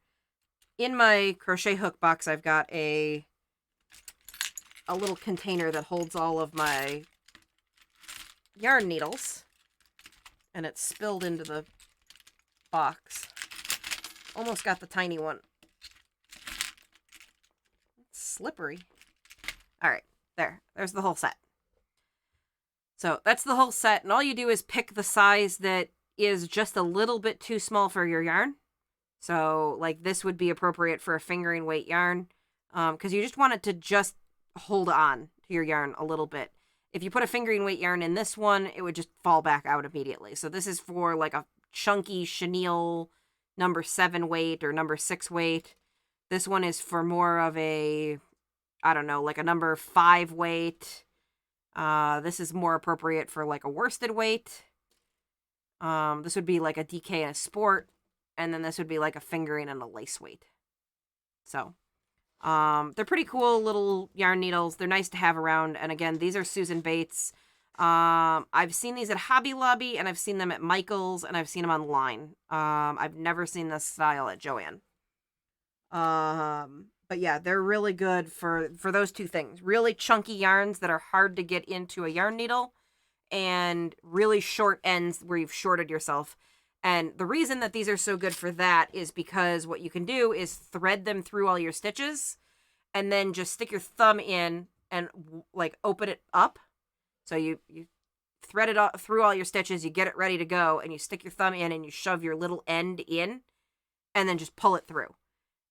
In my crochet hook box, I've got a little container that holds all of my yarn needles. And it's spilled into the box. Almost got the tiny one. It's slippery. All right, there's the whole set. So that's the whole set, and all you do is pick the size that is just a little bit too small for your yarn. So like this would be appropriate for a fingering weight yarn, because you just want it to just hold on to your yarn a little bit. If you put a fingering weight yarn in this one, it would just fall back out immediately. So this is for like a chunky chenille number 7 weight or number 6 weight. This one is for more of a, I don't know, like a number 5 weight. This is more appropriate for like a worsted weight. This would be like a DK and a sport. And then this would be like a fingering and a lace weight. So, they're pretty cool little yarn needles. They're nice to have around. And again, these are Susan Bates. I've seen these at Hobby Lobby and I've seen them at Michael's and I've seen them online. I've never seen this style at Joann. But yeah, they're really good for those two things. Really chunky yarns that are hard to get into a yarn needle and really short ends where you've shorted yourself. And the reason that these are so good for that is because what you can do is thread them through all your stitches and then just stick your thumb in and like open it up. So you thread it all, through all your stitches, you get it ready to go, and you stick your thumb in and you shove your little end in and then just pull it through.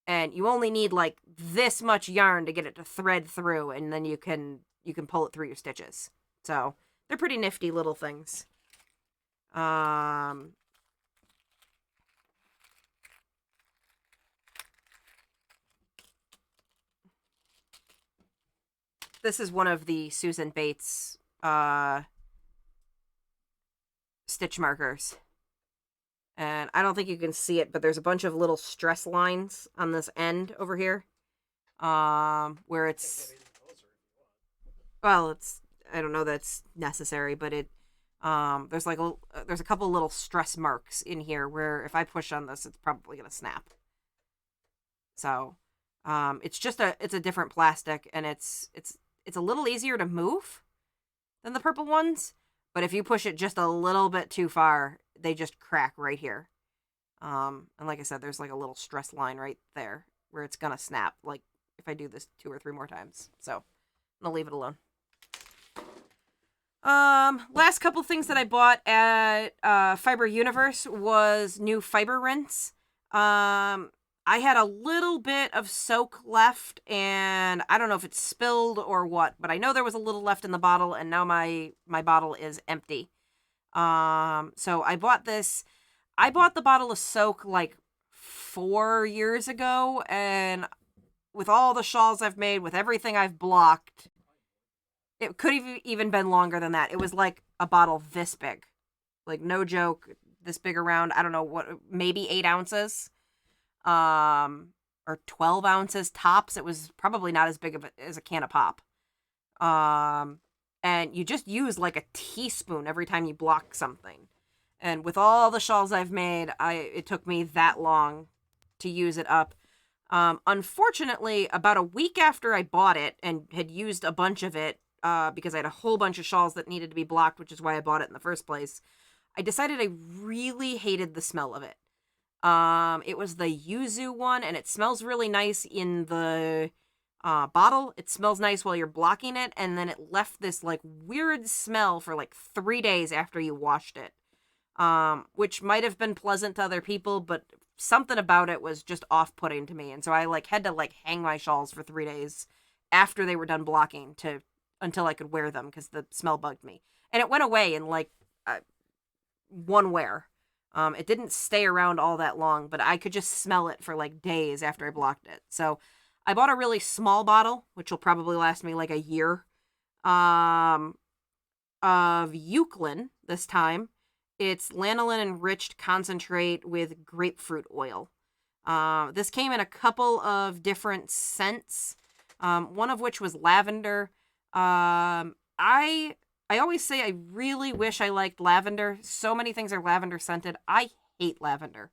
And you only need like this much yarn to get it to thread through, and then you can pull it through your stitches. So they're pretty nifty little things. This is one of the Susan Bates stitch markers. And I don't think you can see it, but there's a bunch of little stress lines on this end over here. Where it's... Well, it's... I don't know that's necessary, but it... there's like there's a couple little stress marks in here where if I push on this, it's probably going to snap. So, it's just it's a different plastic, and it's a little easier to move than the purple ones. But if you push it just a little bit too far, they just crack right here. And like I said, there's like a little stress line right there where it's going to snap, like if I do this 2 or 3 more times. So I'm going to leave it alone. Last couple things that I bought at Fiber Universe was new fiber rinse. I had a little bit of soak left, and I don't know if it's spilled or what, but I know there was a little left in the bottle, and now my bottle is empty. So I bought this. I bought the bottle of soak like 4 years ago, and with all the shawls I've made, with everything I've blocked, it could have even been longer than that. It was like a bottle this big. Like, no joke, this big around, I don't know what, maybe 8 ounces. Or 12 ounces tops. It was probably not as big as a can of pop. And you just use like a teaspoon every time you block something. And with all the shawls I've made, it took me that long to use it up. Unfortunately, about a week after I bought it and had used a bunch of it, because I had a whole bunch of shawls that needed to be blocked, which is why I bought it in the first place, I decided I really hated the smell of it. It was the yuzu one, and it smells really nice in the bottle. It smells nice while you're blocking it, and then it left this like weird smell for like 3 days after you washed it, which might have been pleasant to other people, but something about it was just off-putting to me, and so I like had to like hang my shawls for 3 days after they were done blocking to until I could wear them because the smell bugged me, and it went away in like one wear. It didn't stay around all that long, but I could just smell it for like days after I blocked it. So I bought a really small bottle, which will probably last me like a year, of Euclin this time. It's lanolin enriched concentrate with grapefruit oil. This came in a couple of different scents, one of which was lavender. I always say I really wish I liked lavender. So many things are lavender scented. I hate lavender.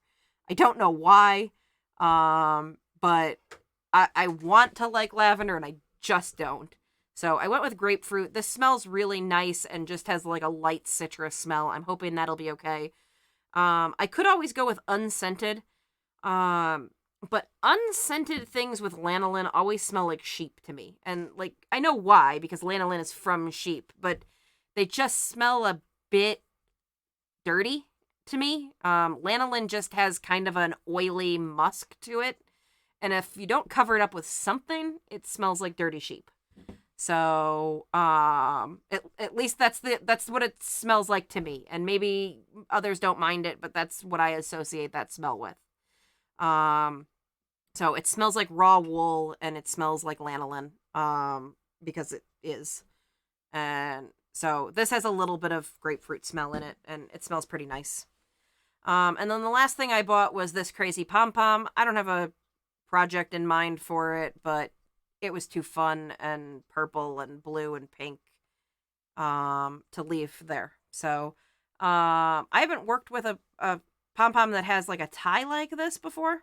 I don't know why, but I want to like lavender and I just don't. So I went with grapefruit. This smells really nice and just has like a light citrus smell. I'm hoping that'll be okay. I could always go with unscented, but unscented things with lanolin always smell like sheep to me. And like I know why, because lanolin is from sheep, but they just smell a bit dirty to me. Lanolin just has kind of an oily musk to it. And if you don't cover it up with something, it smells like dirty sheep. So, at least that's what it smells like to me. And maybe others don't mind it, but that's what I associate that smell with. So it smells like raw wool and it smells like lanolin, because it is. And so this has a little bit of grapefruit smell in it, and it smells pretty nice. And then the last thing I bought was this crazy pom-pom. I don't have a project in mind for it, but it was too fun and purple and blue and pink to leave there. So I haven't worked with a pom-pom that has like a tie like this before.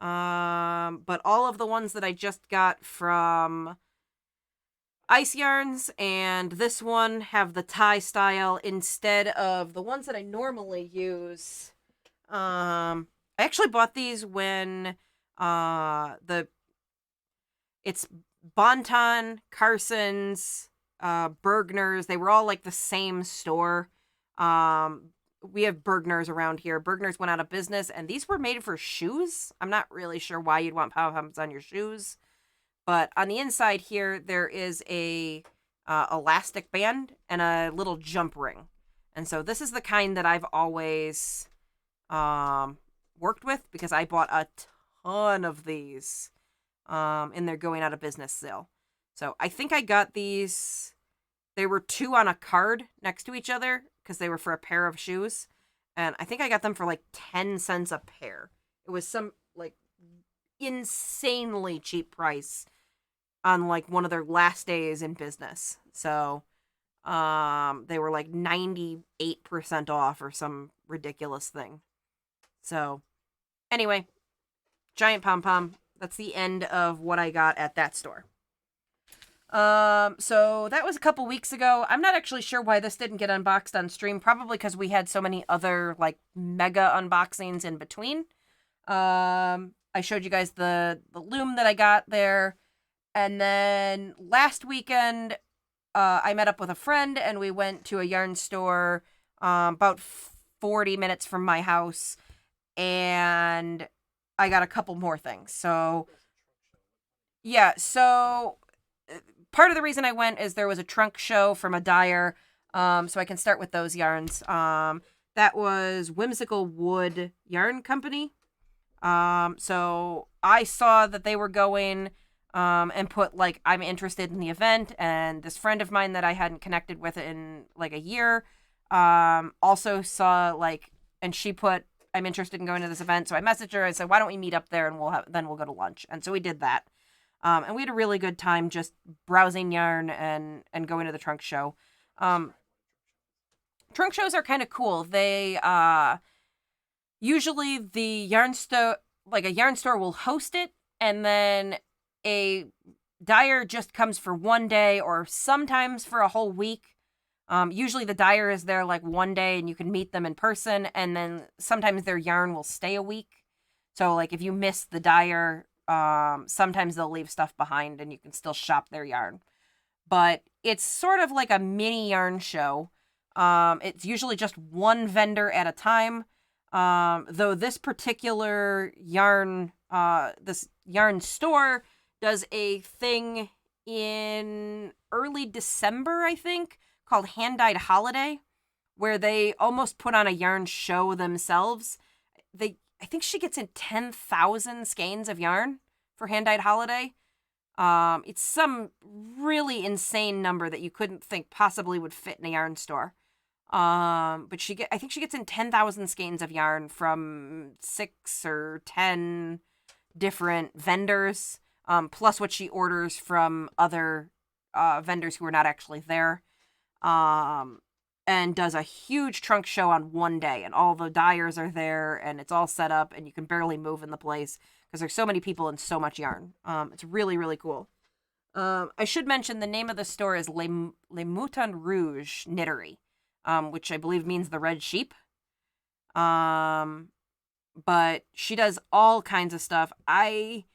But all of the ones that I just got from Ice Yarns and this one have the tie style instead of the ones that I normally use. I actually bought these when it's Bonton, Carson's, Bergner's. They were all like the same store. We have Bergner's around here. Bergner's went out of business, and these were made for shoes. I'm not really sure why you'd want pom-poms on your shoes. But on the inside here, there is a elastic band and a little jump ring. And so this is the kind that I've always worked with because I bought a ton of these in their going out of business sale. So I think I got these. They were 2 on a card next to each other because they were for a pair of shoes. And I think I got them for like 10 cents a pair. It was some like insanely cheap price on like one of their last days in business. So they were like 98% off or some ridiculous thing. So anyway, giant pom-pom. That's the end of what I got at that store. So that was a couple weeks ago. I'm not actually sure why this didn't get unboxed on stream. Probably because we had so many other like mega unboxings in between. I showed you guys the loom that I got there. And then last weekend, I met up with a friend and we went to a yarn store about 40 minutes from my house. And I got a couple more things. So, yeah, so part of the reason I went is there was a trunk show from a dyer. So I can start with those yarns. That was Whimsical Wood Yarn Company. So I saw that they were going and put like, I'm interested in the event, and this friend of mine that I hadn't connected with in like a year also saw like, and she put, I'm interested in going to this event. So I messaged her. I said, why don't we meet up there and we'll go to lunch. And so we did that. And we had a really good time just browsing yarn and going to the trunk show. Trunk shows are kind of cool. They usually the yarn store, like a yarn store will host it, and then a dyer just comes for one day or sometimes for a whole week. Usually the dyer is there like one day and you can meet them in person, and then sometimes their yarn will stay a week. So like if you miss the dyer Sometimes they'll leave stuff behind and you can still shop their yarn. But it's sort of like a mini yarn show. It's usually just one vendor at a time. Though this particular this yarn store does a thing in early December, I think, called Hand-Dyed Holiday, where they almost put on a yarn show themselves. I think she gets in 10,000 skeins of yarn for Hand-Dyed Holiday. It's some really insane number that you couldn't think possibly would fit in a yarn store. But I think she gets in 10,000 skeins of yarn from 6 or 10 different vendors, plus what she orders from other vendors who are not actually there. And does a huge trunk show on one day, and all the dyers are there, and it's all set up, and you can barely move in the place because there's so many people and so much yarn. It's really, really cool. I should mention the name of the store is Les Moutons Rouges Knittery, which I believe means the red sheep. But she does all kinds of stuff. I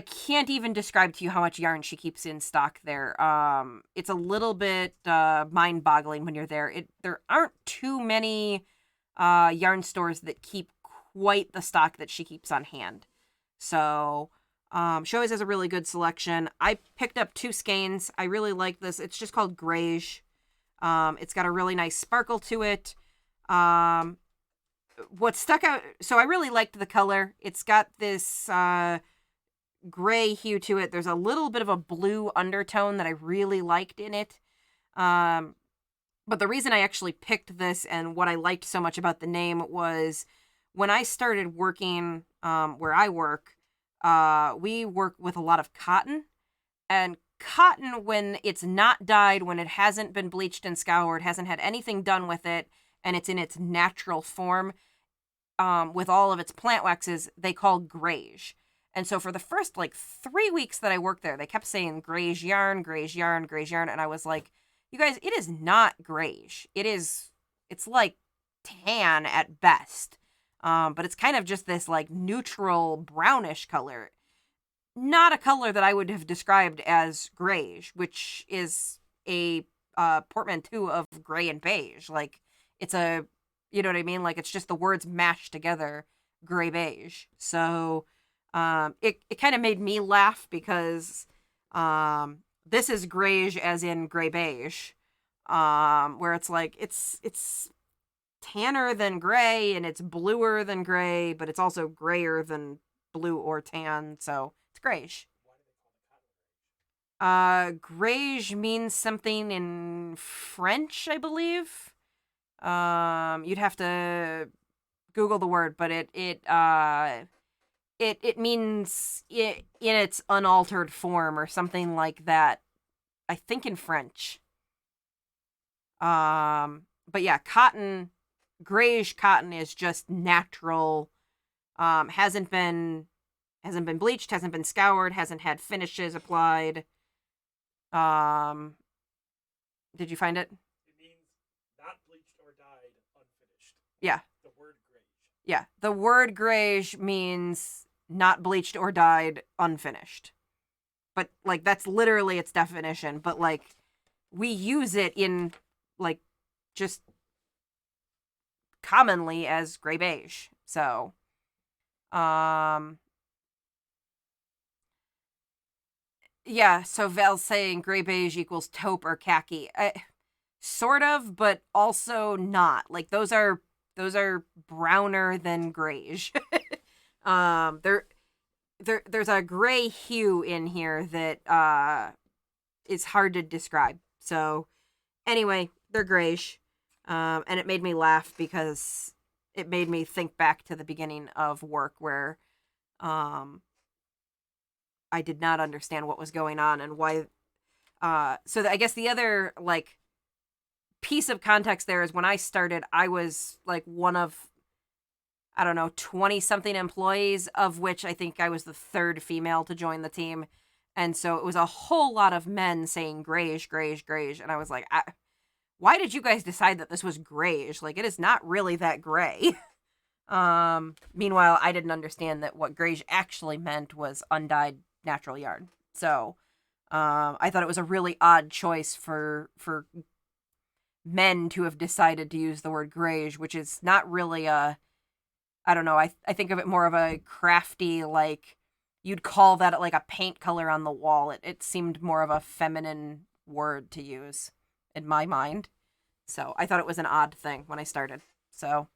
can't even describe to you how much yarn she keeps in stock there. It's a little bit mind-boggling when you're there. There aren't too many yarn stores that keep quite the stock that she keeps on hand. So she always has a really good selection. I picked up 2 skeins. I really like this. It's just called Greige. It's got a really nice sparkle to it. What stuck out... So I really liked the color. It's got this... gray hue to it. There's a little bit of a blue undertone that I really liked in it. But the reason I actually picked this and what I liked so much about the name was when I started working where I work, we work with a lot of cotton. And cotton, when it's not dyed, when it hasn't been bleached and scoured, hasn't had anything done with it, and it's in its natural form, with all of its plant waxes, they call greige. And so for the first 3 weeks that I worked there, they kept saying greige yarn, greige yarn, greige yarn. And I was like, you guys, it is not greige. It's like tan at best. But it's kind of just this neutral brownish color. Not a color that I would have described as greige, which is a portmanteau of gray and beige. It's a, you know what I mean? It's just the words mashed together, gray beige. So... it kind of made me laugh because this is greige as in gray beige, where it's it's tanner than gray and it's bluer than gray, but it's also grayer than blue or tan, so it's greige. Greige means something in French, I believe. You'd have to Google the word, but it means in its unaltered form or something like that. I think in French. But yeah, cotton, greige cotton is just natural. Hasn't been bleached, hasn't been scoured, hasn't had finishes applied. Did you find it? It means not bleached or dyed, unfinished. Yeah. The word greige. Yeah, the word greige means not bleached or dyed, unfinished. But that's literally its definition, but we use it in just commonly as gray beige. So yeah, so Val's saying gray beige equals taupe or khaki. Sort of, but also not. Those are browner than greige. There's a gray hue in here that is hard to describe. So anyway, they're greige. And it made me laugh because it made me think back to the beginning of work where I did not understand what was going on and why. So I guess the other piece of context there is when I started, I was one of, I don't know, 20-something employees, of which I think I was the 3rd female to join the team. And so it was a whole lot of men saying greige, greige, greige. And I was like, why did you guys decide that this was greige? It is not really that gray. Meanwhile, I didn't understand that what greige actually meant was undyed natural yarn. So, I thought it was a really odd choice for men to have decided to use the word greige, which is not really a, I don't know, I think of it more of a crafty, like, you'd call that like a paint color on the wall. It seemed more of a feminine word to use in my mind. So I thought it was an odd thing when I started. So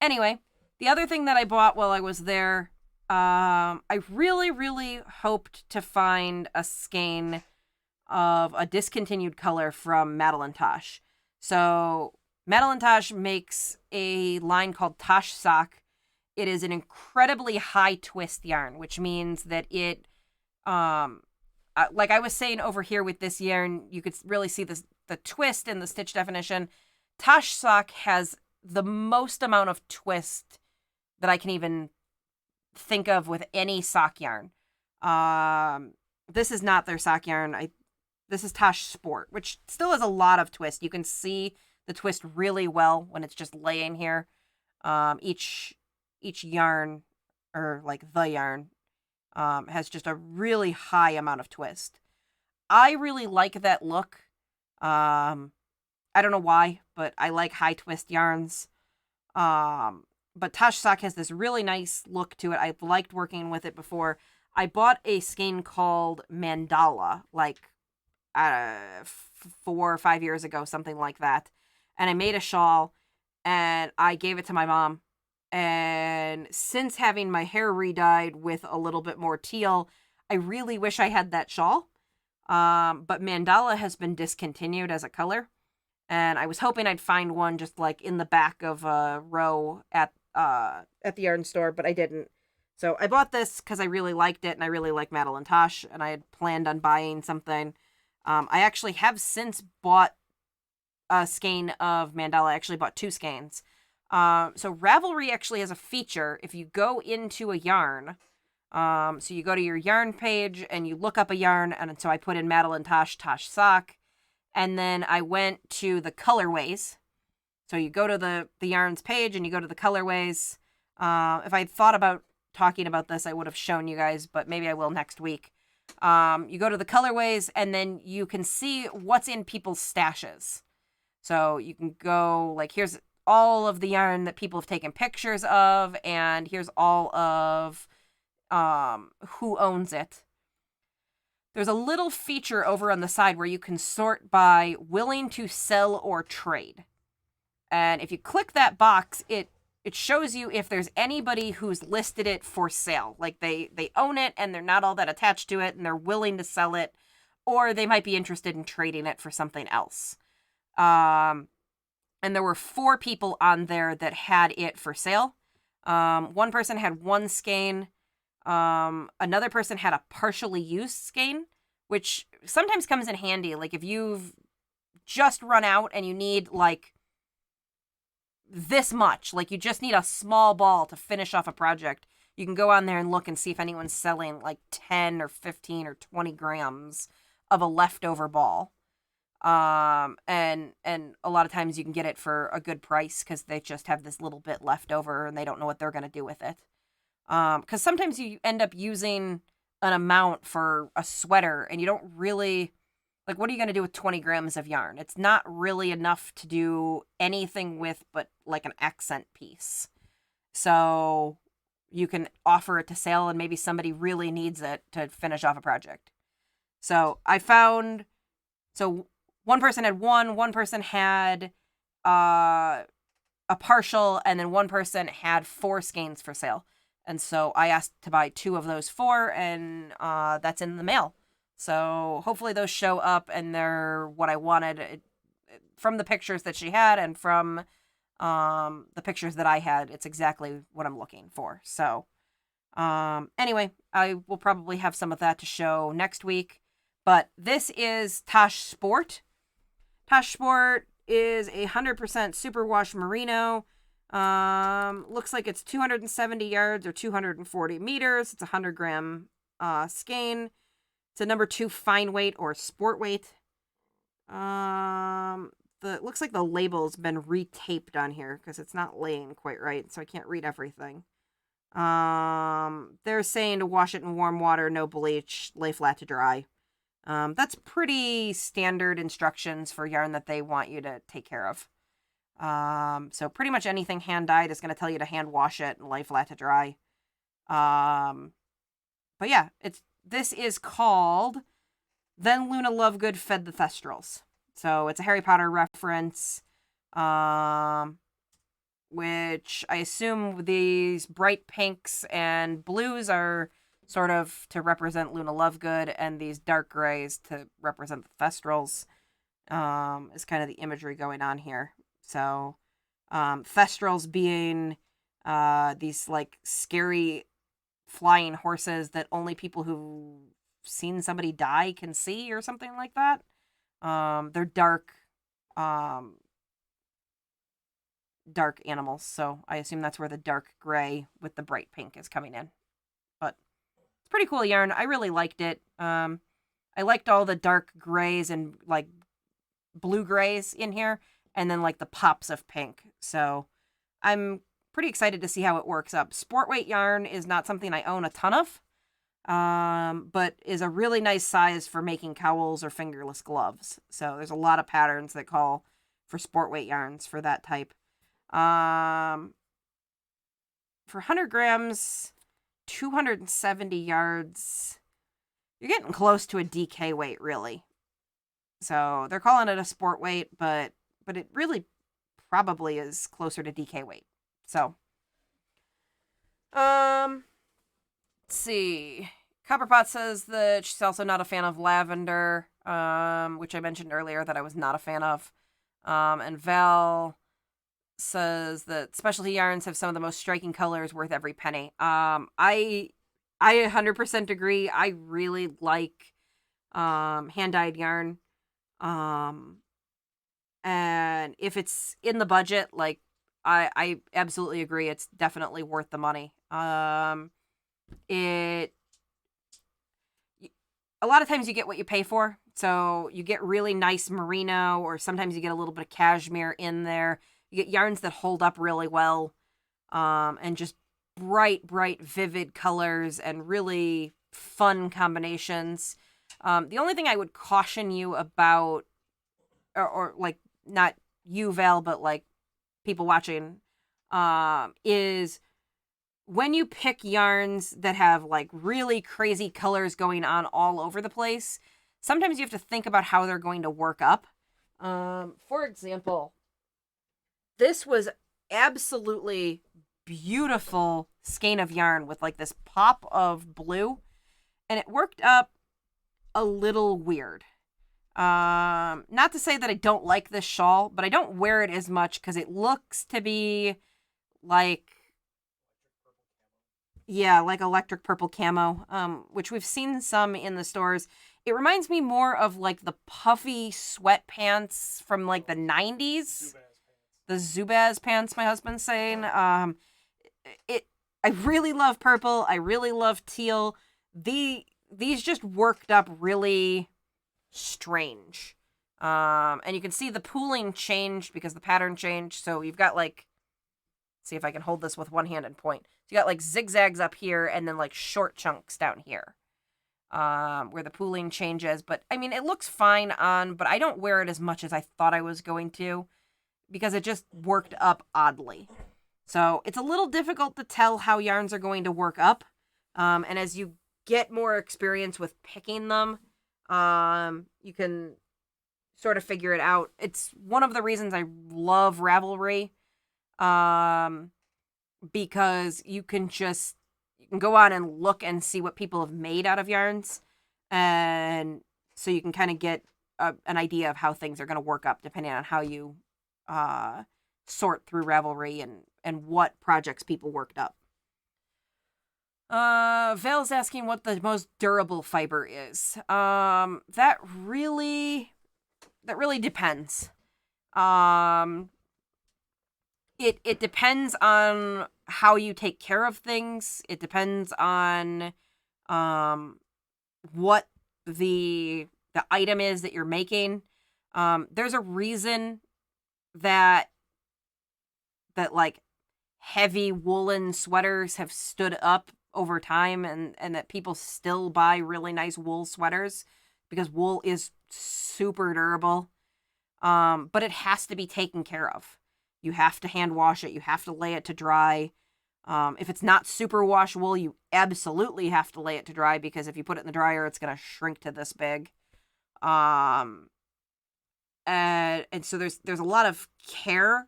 anyway, the other thing that I bought while I was there, I really, really hoped to find a skein of a discontinued color from Madeline Tosh. So Madeline Tosh makes a line called Tosh Sock. It is an incredibly high twist yarn, which means that it, like I was saying over here with this yarn, you could really see the twist in the stitch definition. Tosh Sock has the most amount of twist that I can even think of with any sock yarn. This is not their sock yarn. This is Tosh Sport, which still has a lot of twist. You can see the twist really well when it's just laying here. Each yarn, or like the yarn, has just a really high amount of twist. I really like that look. I don't know why, but I like high twist yarns. But Tosh Sock has this really nice look to it. I've liked working with it before. I bought a skein called Mandala, like 4 or 5 years ago, something like that. And I made a shawl, and I gave it to my mom. And since having my hair re-dyed with a little bit more teal, I really wish I had that shawl. But Mandala has been discontinued as a color. And I was hoping I'd find one just like in the back of a row at the yarn store, but I didn't. So I bought this because I really liked it, and I really like Madeline Tosh, and I had planned on buying something. I actually have since bought a skein of Mandala. I actually bought 2 skeins. So Ravelry actually has a feature if you go into a yarn. So you go to your yarn page and you look up a yarn, and so I put in Madeline Tosh Sock, and then I went to the colorways. So you go to the yarns page and you go to the colorways. If I thought about talking about this, I would have shown you guys, but maybe I will next week. You go to the colorways, and then you can see what's in people's stashes. So you can go, like, here's all of the yarn that people have taken pictures of, and here's all of who owns it. There's a little feature over on the side where you can sort by willing to sell or trade. And if you click that box, it shows you if there's anybody who's listed it for sale. Like they own it and they're not all that attached to it and they're willing to sell it, or they might be interested in trading it for something else. And there were 4 people on there that had it for sale. One person had 1 skein. Another person had a partially used skein, which sometimes comes in handy. Like if you've just run out and you need like this much, like you just need a small ball to finish off a project, you can go on there and look and see if anyone's selling like 10 or 15 or 20 grams of a leftover ball. And a lot of times you can get it for a good price because they just have this little bit left over and they don't know what they're going to do with it. Because sometimes you end up using an amount for a sweater and you don't really, like, what are you going to do with 20 grams of yarn? It's not really enough to do anything with but like an accent piece. So you can offer it to sale and maybe somebody really needs it to finish off a project. So I found, so one person had one person had a partial, and then one person had 4 skeins for sale. And so I asked to buy 2 of those 4, and that's in the mail. So hopefully those show up and they're what I wanted. From the pictures that she had and from the pictures that I had, it's exactly what I'm looking for. So anyway, I will probably have some of that to show next week. But this is Tosh Sport. Tosh Sport is 100% superwash merino. Looks like it's 270 yards or 240 meters. It's a 100 gram skein. It's a number 2 fine weight or sport weight. The it looks like the label's been retaped on here because it's not laying quite right, so I can't read everything. They're saying to wash it in warm water, no bleach, lay flat to dry. That's pretty standard instructions for yarn that they want you to take care of. So pretty much anything hand dyed is going to tell you to hand wash it and lay flat to dry. But yeah, this is called Then Luna Lovegood Fed the Thestrals. So it's a Harry Potter reference, which I assume these bright pinks and blues are sort of to represent Luna Lovegood, and these dark grays to represent the Thestrals, is kind of the imagery going on here. So, Thestrals being these like scary flying horses that only people who've seen somebody die can see, or something like that. They're dark animals, so I assume that's where the dark gray with the bright pink is coming in. But it's pretty cool yarn. I really liked it. I liked all the dark grays and like blue grays in here, and then like the pops of pink. So I'm pretty excited to see how it works up. Sport weight yarn is not something I own a ton of, but is a really nice size for making cowls or fingerless gloves. So there's a lot of patterns that call for sport weight yarns for that type. For 100 grams, 270 yards, you're getting close to a DK weight, really. So they're calling it a sport weight, but it really probably is closer to DK weight. So, let's see. Copperpot says that she's also not a fan of lavender, which I mentioned earlier that I was not a fan of. And Val says that specialty yarns have some of the most striking colors worth every penny. I 100% agree. I really like hand-dyed yarn. And if it's in the budget, like, I absolutely agree. It's definitely worth the money. A lot of times you get what you pay for. So you get really nice merino, or sometimes you get a little bit of cashmere in there. You get yarns that hold up really well, and just bright, vivid colors and really fun combinations. The only thing I would caution you about, or like, not you, Val, but like people watching, is when you pick yarns that have like really crazy colors going on all over the place, sometimes you have to think about how they're going to work up. For example, this was absolutely beautiful skein of yarn with like this pop of blue, and it worked up a little weird. Not to say that I don't like this shawl, but I don't wear it as much because it looks to be like, yeah, like electric purple camo, which we've seen some in the stores. It reminds me more of like the puffy sweatpants from like the 90s. The Zubaz pants, my husband's saying. I really love purple. I really love teal. These just worked up really strange. And you can see the pooling changed because the pattern changed. So you've got like, see if I can hold this with one hand and point. So you got like zigzags up here and then like short chunks down here, where the pooling changes. But I mean, it looks fine on, but I don't wear it as much as I thought I was going to, because it just worked up oddly. So it's a little difficult to tell how yarns are going to work up. And as you get more experience with picking them, you can sort of figure it out. It's one of the reasons I love Ravelry, because you can go on and look and see what people have made out of yarns, and so you can kind of get an idea of how things are going to work up depending on how you sort through Ravelry and what projects people worked up. Val's asking what the most durable fiber is. That really depends. It depends on how you take care of things. It depends on what the item is that you're making. There's a reason that like heavy woolen sweaters have stood up over time, and that people still buy really nice wool sweaters because wool is super durable. But it has to be taken care of. You have to hand wash it. You have to lay it to dry. If it's not super wash wool, you absolutely have to lay it to dry, because if you put it in the dryer, it's going to shrink to this big. And so there's a lot of care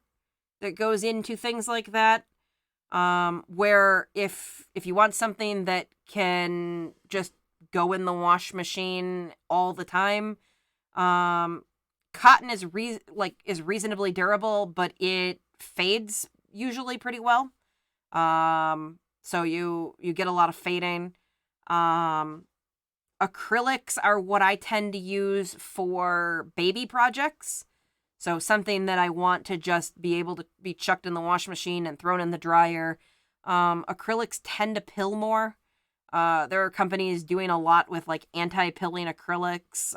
that goes into things like that. Where if you want something that can just go in the wash machine all the time, cotton is reasonably durable, but it fades usually pretty well. So you get a lot of fading. Acrylics are what I tend to use for baby projects. So something that I want to just be able to be chucked in the wash machine and thrown in the dryer. Acrylics tend to pill more. There are companies doing a lot with like anti-pilling acrylics.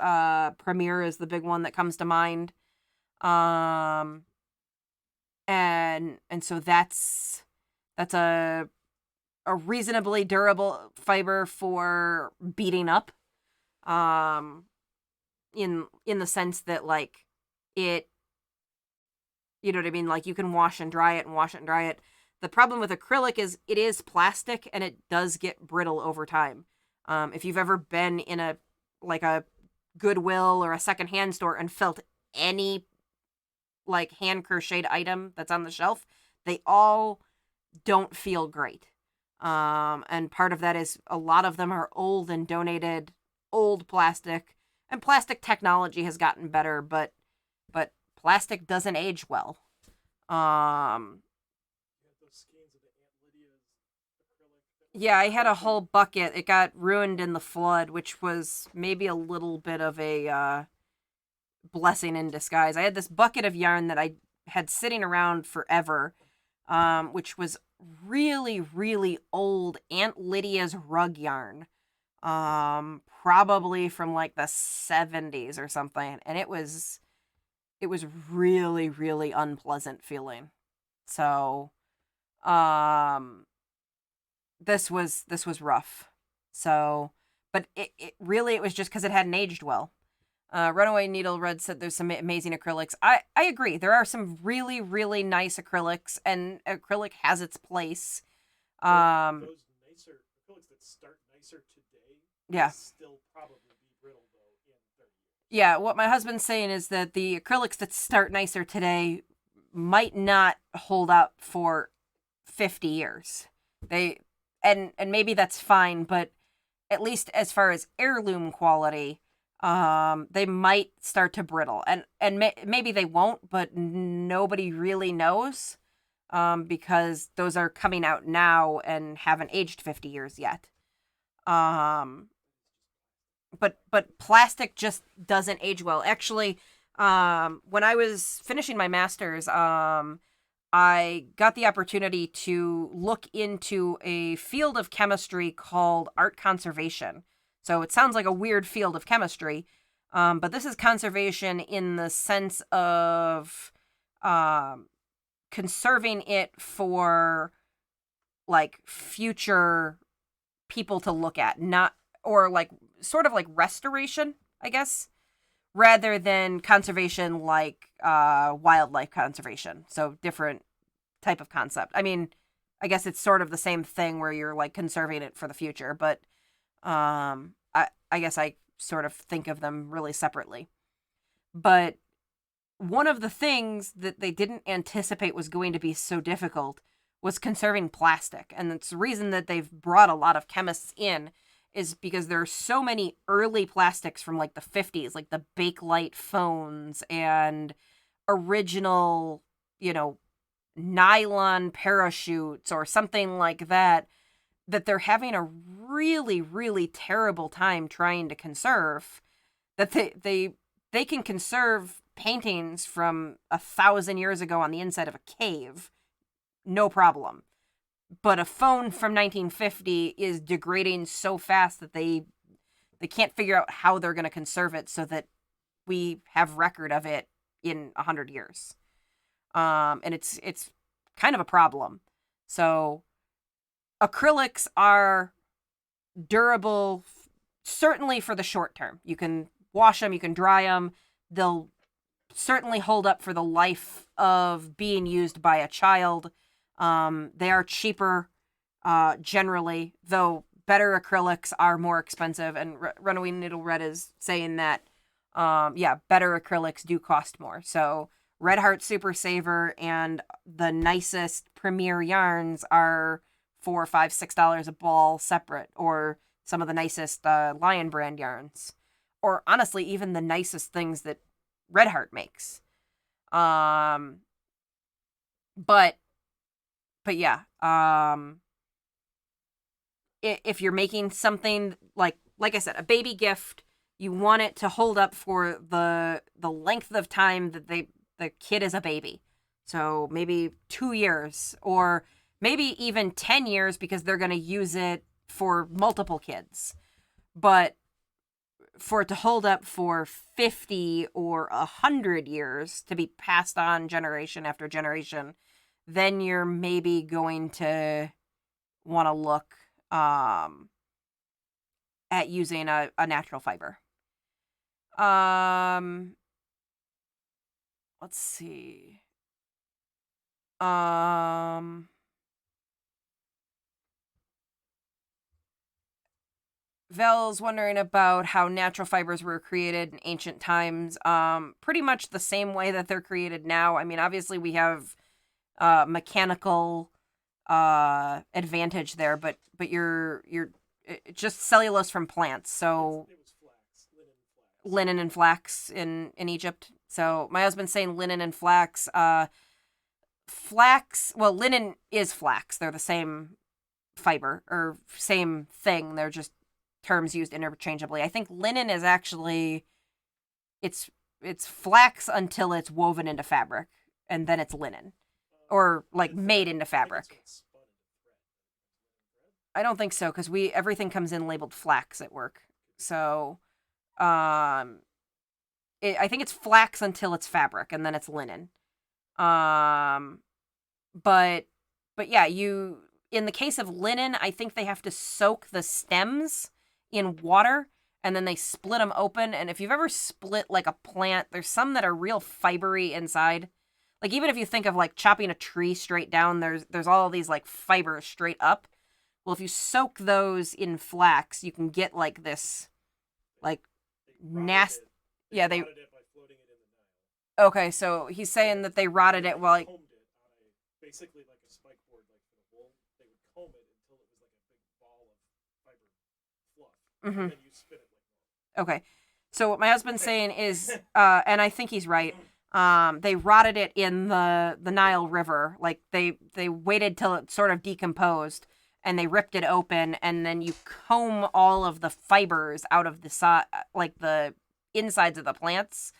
Premier is the big one that comes to mind. And so that's a reasonably durable fiber for beating up. In the sense that like it, you know what I mean? Like you can wash and dry it and wash it and dry it. The problem with acrylic is it is plastic and it does get brittle over time. If you've ever been in a Goodwill or a secondhand store and felt any like hand crocheted item that's on the shelf, they all don't feel great. And part of that is a lot of them are old and donated old plastic, and plastic technology has gotten better, but plastic doesn't age well. Yeah, I had a whole bucket. It got ruined in the flood, which was maybe a little bit of a blessing in disguise. I had this bucket of yarn that I had sitting around forever, which was really, really old Aunt Lydia's rug yarn. Probably from like the 70s or something. And it was really, really unpleasant feeling. So, this was rough. So, but it really, it was just because it hadn't aged well. Runaway Needle Red said there's some amazing acrylics. I agree. There are some really, really nice acrylics, and acrylic has its place. Those nicer acrylics that start nicer today, Yeah. still probably be brittle though in 30 years. Yeah, what my husband's saying is that the acrylics that start nicer today might not hold up for 50 years. And maybe that's fine, but at least as far as heirloom quality, they might start to brittle, and maybe they won't, but nobody really knows, because those are coming out now and haven't aged 50 years yet. But plastic just doesn't age well. Actually, when I was finishing my master's, I got the opportunity to look into a field of chemistry called art conservation. So it sounds like a weird field of chemistry, but this is conservation in the sense of conserving it for like future people to look at, not, or like sort of like restoration, I guess, rather than conservation like wildlife conservation. So different type of concept. I mean, I guess it's sort of the same thing where you're like conserving it for the future, but I guess I sort of think of them really separately. But one of the things that they didn't anticipate was going to be so difficult was conserving plastic. And it's the reason that they've brought a lot of chemists in, is because there are so many early plastics from like the 50s, like the Bakelite phones and original, nylon parachutes or something like that, that they're having a really, really terrible time trying to conserve, that they can conserve paintings from 1,000 years ago on the inside of a cave, no problem. But a phone from 1950 is degrading so fast that they can't figure out how they're going to conserve it so that we have record of it in 100 years. And it's kind of a problem. So acrylics are durable, certainly for the short term. You can wash them, you can dry them. They'll certainly hold up for the life of being used by a child. They are cheaper, generally, though better acrylics are more expensive. And Runaway Needle Red is saying that, better acrylics do cost more. So Red Heart Super Saver and the nicest Premier yarns are $4, $5, $6 a ball separate, or some of the nicest Lion brand yarns, or honestly, even the nicest things that Red Heart makes. But yeah, if you're making something like I said, a baby gift, you want it to hold up for the length of time that the kid is a baby. So maybe 2 years, or maybe even 10 years, because they're going to use it for multiple kids. But for it to hold up for 50 or 100 years, to be passed on generation after generation, then you're maybe going to want to look at using a natural fiber. Let's see. Vel's wondering about how natural fibers were created in ancient times. Pretty much the same way that they're created now. I mean, obviously we have mechanical advantage there, but you're just cellulose from plants. So It was flax, linen and flax in Egypt. So my husband's saying linen and flax. Flax, well, linen is flax. They're the same fiber, or same thing. They're just terms used interchangeably. I think linen is actually, it's flax until it's woven into fabric, and then it's linen, or like made into fabric. I don't think so, because everything comes in labeled flax at work. So, I think it's flax until it's fabric, and then it's linen. But yeah, in the case of linen, I think they have to soak the stems in water, and then they split them open. And if you've ever split like a plant, there's some that are real fibery inside. Like, even if you think of like chopping a tree straight down, there's all these like fibers straight up. Well, if you soak those in flax, you can get like this, like, nasty. Yeah, they. Rotted it by floating it in the Nile. Okay, so he's saying that they rotted it while. Combed it on basically like a spike board, like for the wool. They would comb it until it was like a big ball of fiber fluff, Mm-hmm. and then you spin it like normal. Okay, so what my husband's saying is, and I think he's right. They rotted it in the Nile River. Like, they waited till it sort of decomposed, and they ripped it open, and then you comb all of the fibers out of the insides of the plants,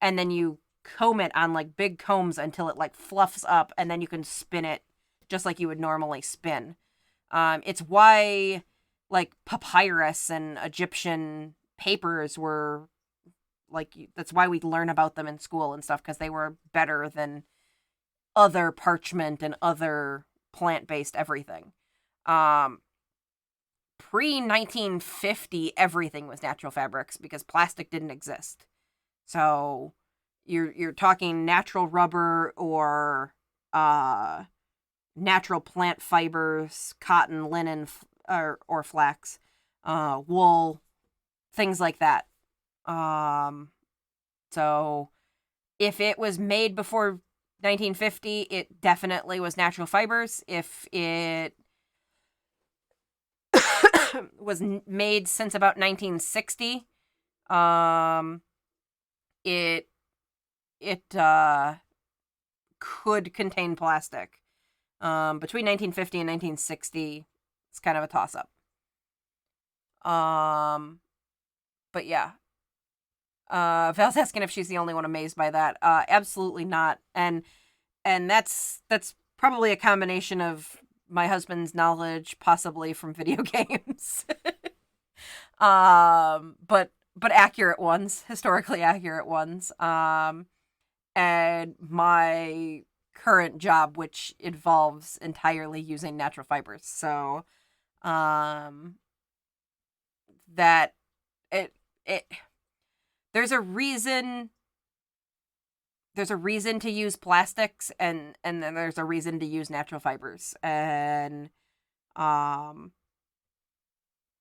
and then you comb it on like big combs until it like fluffs up, and then you can spin it just like you would normally spin. It's why like papyrus and Egyptian papers were like, that's why we learn about them in school and stuff, because they were better than other parchment and other plant-based everything. Pre-1950, everything was natural fabrics because plastic didn't exist. So you're talking natural rubber, or natural plant fibers, cotton, linen, or flax, wool, things like that. So if it was made before 1950, it definitely was natural fibers. If it was made since about 1960, it could contain plastic. Between 1950 and 1960, it's kind of a toss-up. But yeah. Val's asking if she's the only one amazed by that. Absolutely not. And that's probably a combination of my husband's knowledge, possibly from video games. But accurate ones, historically accurate ones. and my current job, which involves entirely using natural fibers. So, that it there's a reason to use plastics, and then there's a reason to use natural fibers. And on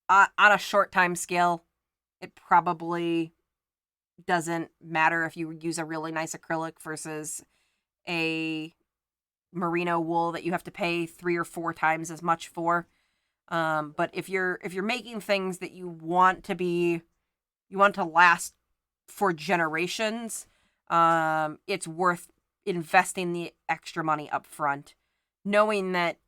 a short time scale, it probably doesn't matter if you use a really nice acrylic versus a merino wool that you have to pay 3 or 4 times as much for. But if you're making things that you want to last for generations, it's worth investing the extra money up front, knowing that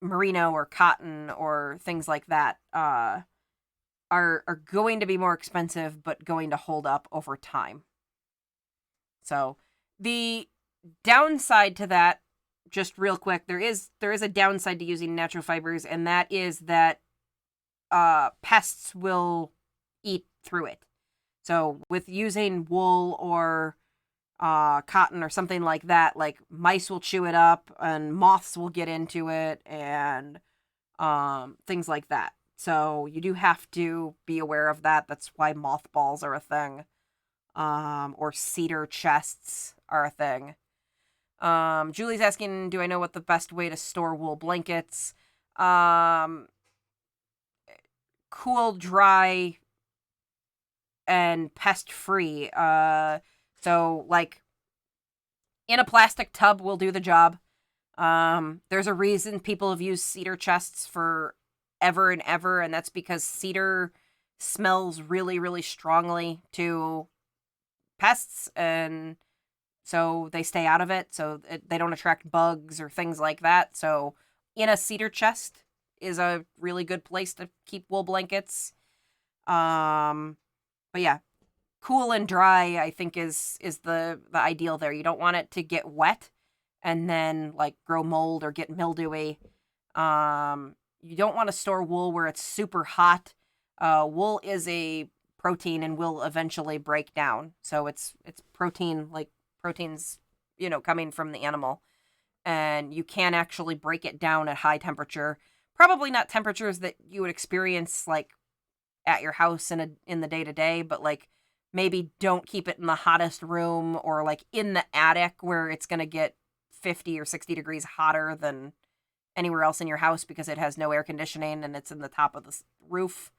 merino or cotton or things like that are going to be more expensive, but going to hold up over time. So the downside to that, just real quick, there is a downside to using natural fibers, and that is that pests will eat through it. So with using wool or cotton or something like that, like mice will chew it up and moths will get into it and things like that. So you do have to be aware of that. That's why mothballs are a thing. Or cedar chests are a thing. Julie's asking, do I know what the best way to store wool blankets? Cool, dry, and pest-free. So, like, in a plastic tub will do the job. There's a reason people have used cedar chests for ever and ever, and that's because cedar smells really, really strongly to pests, and so they stay out of it, so they don't attract bugs or things like that. So in a cedar chest is a really good place to keep wool blankets. But yeah, cool and dry, I think, is the ideal there. You don't want it to get wet and then like grow mold or get mildewy. You don't want to store wool where it's super hot. Wool is a protein and will eventually break down. So it's protein, like proteins, coming from the animal. And you can actually break it down at high temperature. Probably not temperatures that you would experience like at your house in the day-to-day, but like maybe don't keep it in the hottest room or like in the attic where it's going to get 50 or 60 degrees hotter than anywhere else in your house because it has no air conditioning and it's in the top of the roof.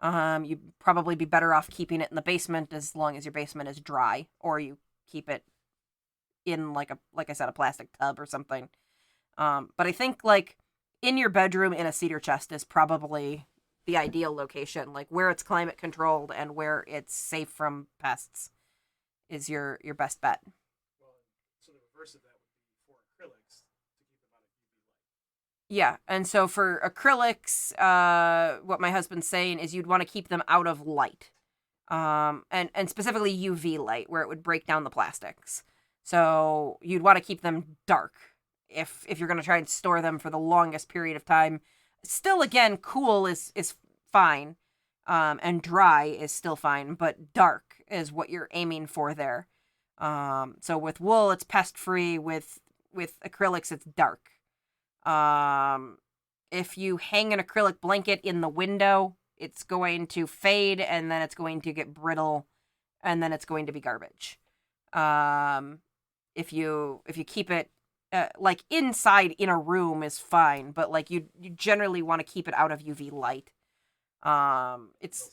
You'd probably be better off keeping it in the basement as long as your basement is dry, or you keep it in like I said, a plastic tub or something. But I think like in your bedroom in a cedar chest is probably the ideal location, like where it's climate controlled and where it's safe from pests is your best bet. Well, so the reverse of that would be for acrylics to keep them out of UV light. Yeah, and so for acrylics, what my husband's saying is you'd want to keep them out of light, and specifically UV light, where it would break down the plastics. So you'd want to keep them dark if you're going to try and store them for the longest period of time. Still, again, cool is fine, and dry is still fine, but dark is what you're aiming for there. So with wool, it's pest-free. With acrylics, it's dark. If you hang an acrylic blanket in the window, it's going to fade, and then it's going to get brittle, and then it's going to be garbage. If you keep it like inside in a room is fine, but like you generally want to keep it out of UV light. It's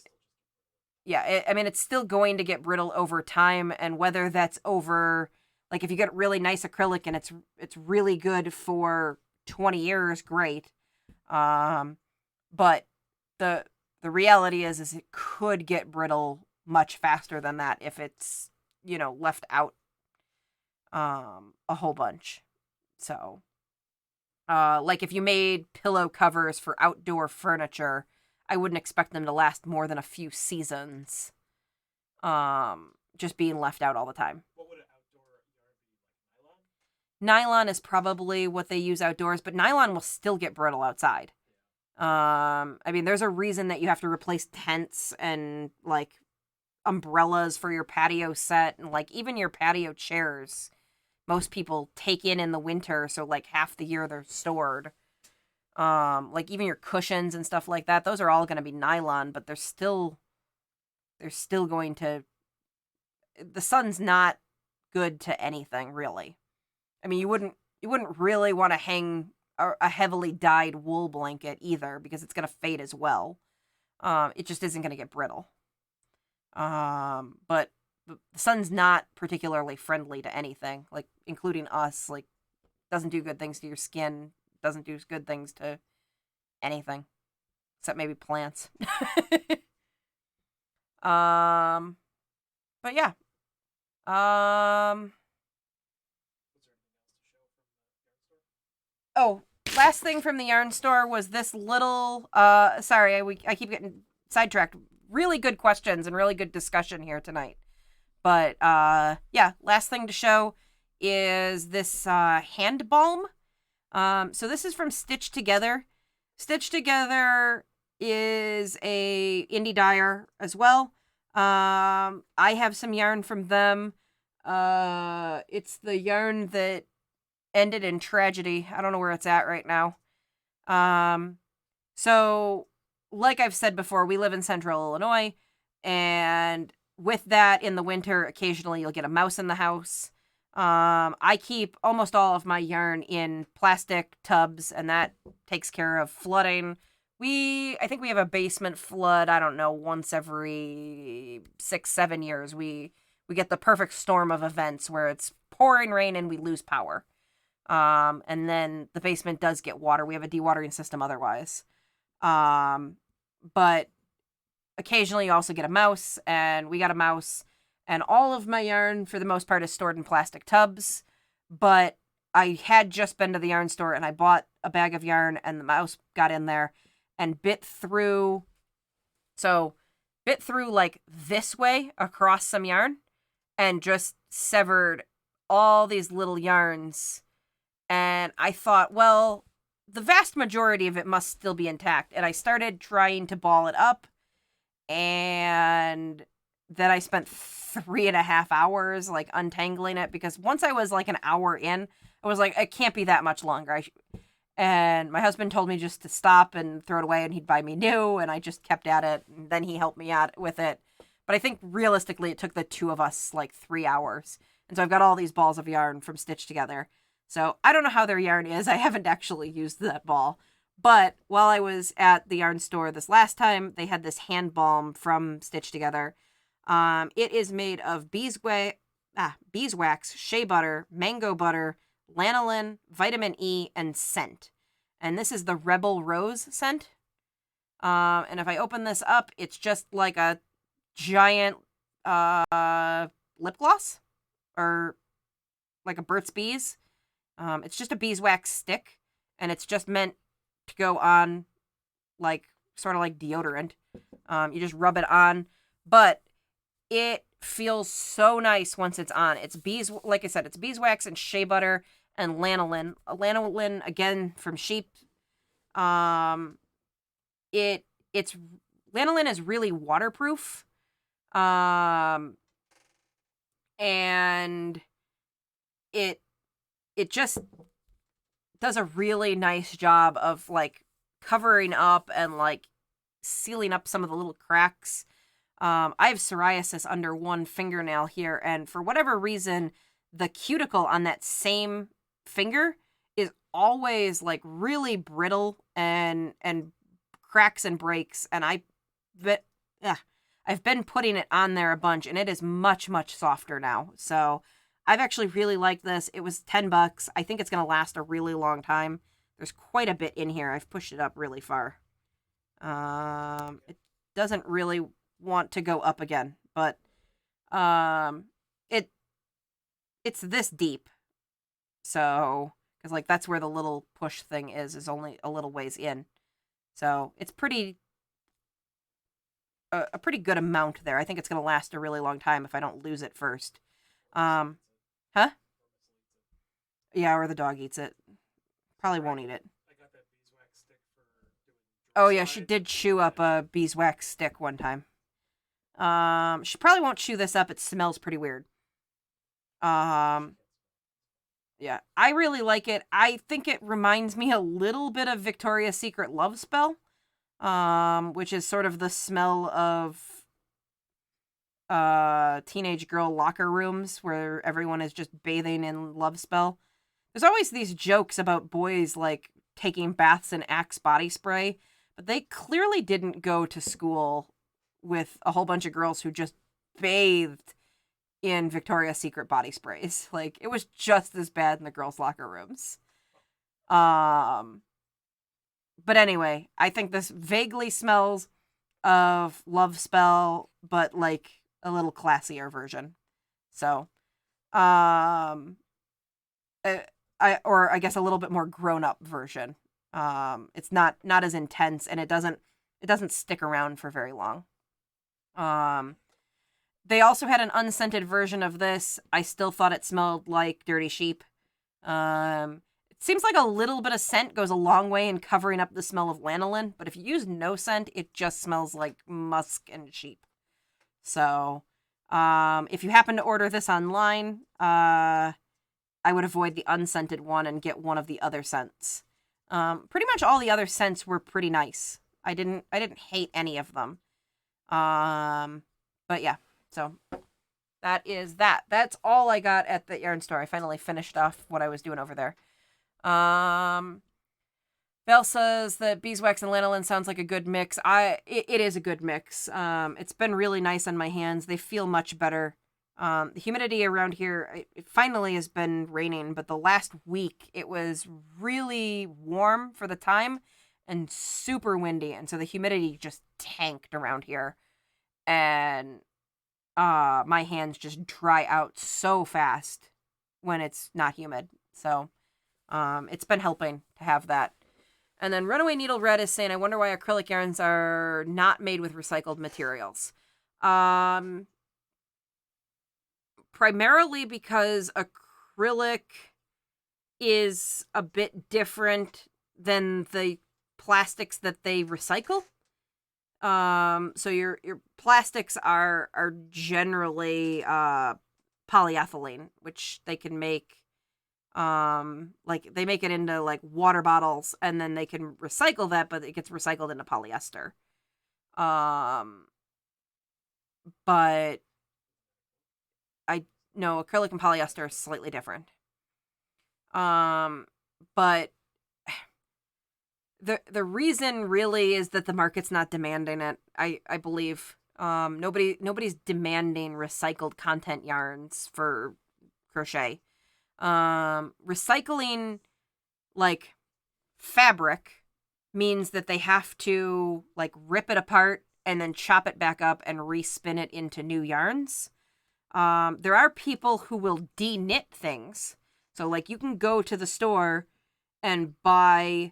it's still going to get brittle over time, and whether that's over, like if you get really nice acrylic and it's really good for 20 years, great. But the reality is it could get brittle much faster than that if it's, left out a whole bunch. So, like if you made pillow covers for outdoor furniture, I wouldn't expect them to last more than a few seasons. Just being left out all the time. What would an outdoor yarn be, like nylon? Nylon is probably what they use outdoors, but nylon will still get brittle outside. There's a reason that you have to replace tents and like umbrellas for your patio set, and like even your patio chairs. Most people take in the winter, so like half the year they're stored. Like even your cushions and stuff like that, those are all going to be nylon, but they're still going to. The sun's not good to anything really. I mean, you wouldn't really want to hang a heavily dyed wool blanket either because it's going to fade as well. It just isn't going to get brittle. But the sun's not particularly friendly to anything, like including us. Like, doesn't do good things to your skin. Doesn't do good things to anything, except maybe plants. But yeah. Oh, last thing from the yarn store was this little. Sorry, I keep getting sidetracked. Really good questions and really good discussion here tonight. But yeah, last thing to show is this hand balm. So this is from Stitch Together. Stitch Together is a indie dyer as well. I have some yarn from them. It's the yarn that ended in tragedy. I don't know where it's at right now. So like I've said before, we live in central Illinois, and with that in the winter, occasionally you'll get a mouse in the house. I keep almost all of my yarn in plastic tubs, and that takes care of flooding. I think we have a basement flood, I don't know, once every 6-7 years. We get the perfect storm of events where it's pouring rain and we lose power. And then the basement does get water. We have a dewatering system otherwise. But occasionally you also get a mouse, and we got a mouse, and all of my yarn for the most part is stored in plastic tubs. But I had just been to the yarn store and I bought a bag of yarn, and the mouse got in there and bit through like this way across some yarn and just severed all these little yarns. And I thought, well, the vast majority of it must still be intact. And I started trying to ball it up, and then I spent 3.5 hours like untangling it, because once I was like an hour in, I was like, it can't be that much longer. And my husband told me just to stop and throw it away, and he'd buy me new, and I just kept at it, and then he helped me out with it. But I think realistically it took the two of us like 3 hours. And so I've got all these balls of yarn from Stitch Together. So I don't know how their yarn is. I haven't actually used that ball. But while I was at the yarn store this last time, they had this hand balm from Stitch Together. It is made of beeswax, shea butter, mango butter, lanolin, vitamin E, and scent. And this is the Rebel Rose scent. And if I open this up, it's just like a giant lip gloss, or like a Burt's Bees. It's just a beeswax stick, and it's just meant to go on like sort of like deodorant. You just rub it on, but it feels so nice once it's on. It's like I said, it's beeswax and shea butter and lanolin. Lanolin again from sheep. It's lanolin is really waterproof. And it just does a really nice job of like covering up and like sealing up some of the little cracks. I have psoriasis under one fingernail here, and for whatever reason, the cuticle on that same finger is always like really brittle and cracks and breaks. And I've been putting it on there a bunch, and it is much, much softer now. So I've actually really liked this. It was $10. I think it's going to last a really long time. There's quite a bit in here. I've pushed it up really far. It doesn't really want to go up again, but it's this deep. So, because like that's where the little push thing is only a little ways in. So it's a pretty good amount there. I think it's going to last a really long time if I don't lose it first. Huh? Yeah, or the dog eats it. Probably won't eat it. I got that beeswax stick for doing. Oh yeah, she did chew up a beeswax stick one time. She probably won't chew this up. It smells pretty weird. Yeah, I really like it. I think it reminds me a little bit of Victoria's Secret Love Spell, which is sort of the smell of teenage girl locker rooms where everyone is just bathing in Love Spell. There's always these jokes about boys like taking baths in Axe body spray, but they clearly didn't go to school with a whole bunch of girls who just bathed in Victoria's Secret body sprays. Like, it was just as bad in the girls' locker rooms. But anyway, I think this vaguely smells of Love Spell, but like a little classier version. So, I guess a little bit more grown up version. It's not as intense, and it doesn't stick around for very long. They also had an unscented version of this. I still thought it smelled like Dirty Sheep. It seems like a little bit of scent goes a long way in covering up the smell of lanolin, but if you use no scent, it just smells like musk and sheep. So, if you happen to order this online, I would avoid the unscented one and get one of the other scents. Pretty much all the other scents were pretty nice. I didn't hate any of them. But yeah, so that is that. That's all I got at the yarn store. I finally finished off what I was doing over there. Belle says that beeswax and lanolin sounds like a good mix. It is a good mix. It's been really nice on my hands. They feel much better. The humidity around here, it finally has been raining, but the last week it was really warm for the time and super windy, and so the humidity just tanked around here. And my hands just dry out so fast when it's not humid. So it's been helping to have that. And then Runaway Needle Red is saying, I wonder why acrylic yarns are not made with recycled materials. Primarily because acrylic is a bit different than the plastics that they recycle. So your plastics are generally polyethylene, which they can make like they make it into like water bottles, and then they can recycle that, but it gets recycled into polyester. But I know acrylic and polyester are slightly different. But the reason really is that the market's not demanding it. I believe nobody's demanding recycled content yarns for crochet. Recycling like fabric means that they have to like rip it apart and then chop it back up and respin it into new yarns. There are people who will de-knit things. So like you can go to the store and buy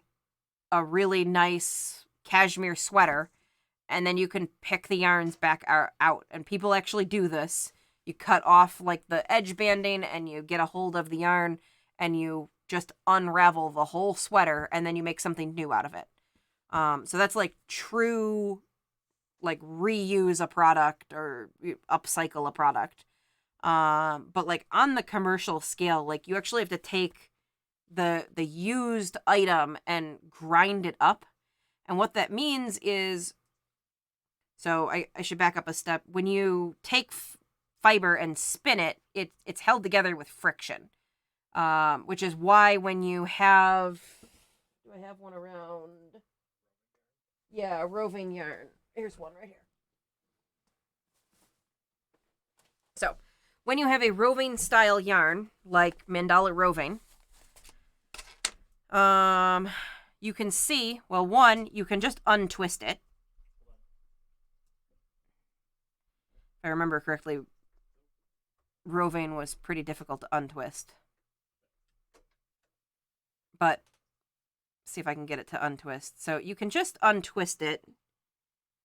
a really nice cashmere sweater, and then you can pick the yarns back out. And people actually do this. You cut off like the edge banding and you get a hold of the yarn and you just unravel the whole sweater, and then you make something new out of it. So that's like true, like reuse a product or upcycle a product. But like on the commercial scale, like you actually have to take the used item and grind it up. And what that means is, so I should back up a step. When you take fiber and spin it, it's held together with friction. Which is why when you have, do I have one around? Yeah, a roving yarn. Here's one right here. So, when you have a roving style yarn, like Mandala roving, you can see, well, one, you can just untwist it. If I remember correctly, roving was pretty difficult to untwist. But, see if I can get it to untwist. So, you can just untwist it.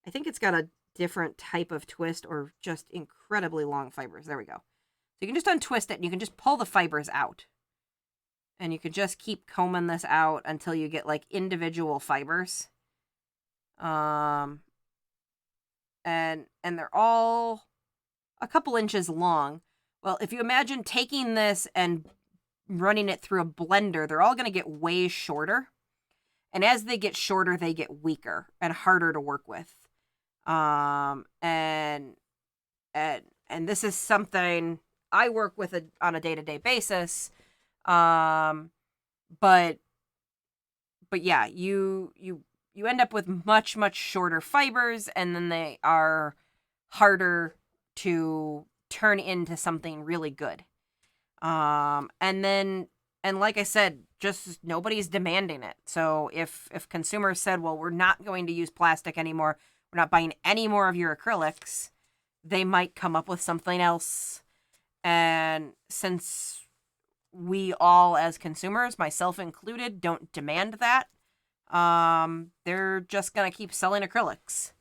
I think it's got a different type of twist or just incredibly long fibers. There we go. So you can just untwist it and you can just pull the fibers out. And you can just keep combing this out until you get like individual fibers. and they're all a couple inches long. Well, if you imagine taking this and running it through a blender, they're all going to get way shorter. And as they get shorter, they get weaker and harder to work with. And this is something I work with on a day-to-day basis. But yeah, you end up with much, much shorter fibers, and then they are harder to turn into something really good. And like I said, just nobody's demanding it. So if consumers said, well, we're not going to use plastic anymore, we're not buying any more of your acrylics, they might come up with something else. And since we all as consumers, myself included, don't demand that, they're just going to keep selling acrylics.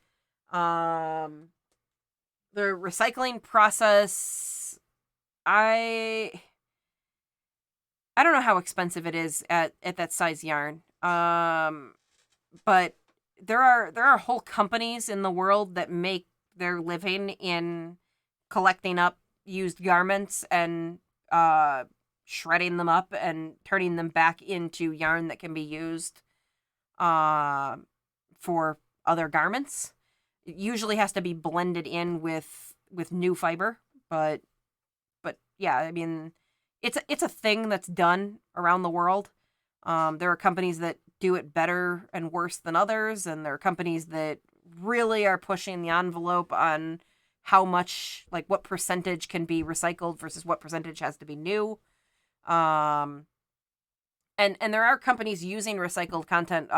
The recycling process, I don't know how expensive it is at that size yarn. But there are whole companies in the world that make their living in collecting up used garments and shredding them up and turning them back into yarn that can be used for other garments. It usually has to be blended in with new fiber, but yeah, I mean, it's a thing that's done around the world. There are companies that do it better and worse than others, and there are companies that really are pushing the envelope on how much, like what percentage can be recycled versus what percentage has to be new. And there are companies using recycled content.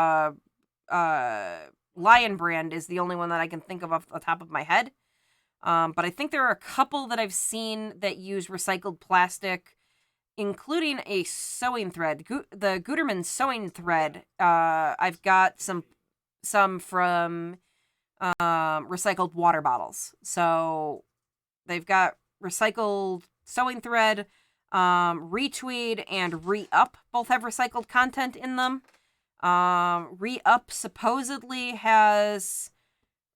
Lion Brand is the only one that I can think of off the top of my head. But I think there are a couple that I've seen that use recycled plastic, including a sewing thread. The Gutermann sewing thread. I've got some from recycled water bottles. So they've got recycled sewing thread. Retweed and Re-Up both have recycled content in them. Re-Up supposedly has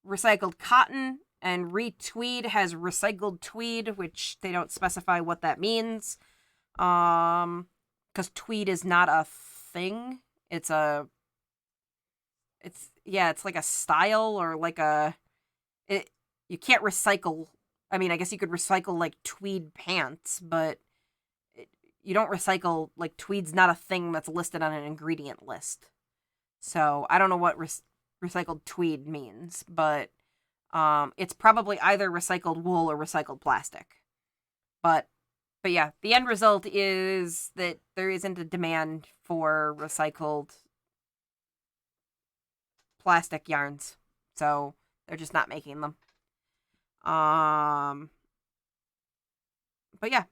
recycled cotton, and Retweed has recycled tweed, which they don't specify what that means. Because tweed is not a thing. It's like a style, or like you can't recycle. I mean, I guess you could recycle like tweed pants, but you don't recycle, like, tweed's not a thing that's listed on an ingredient list. So I don't know what recycled tweed means, but it's probably either recycled wool or recycled plastic. But yeah, the end result is that there isn't a demand for recycled plastic yarns. So they're just not making them. But yeah,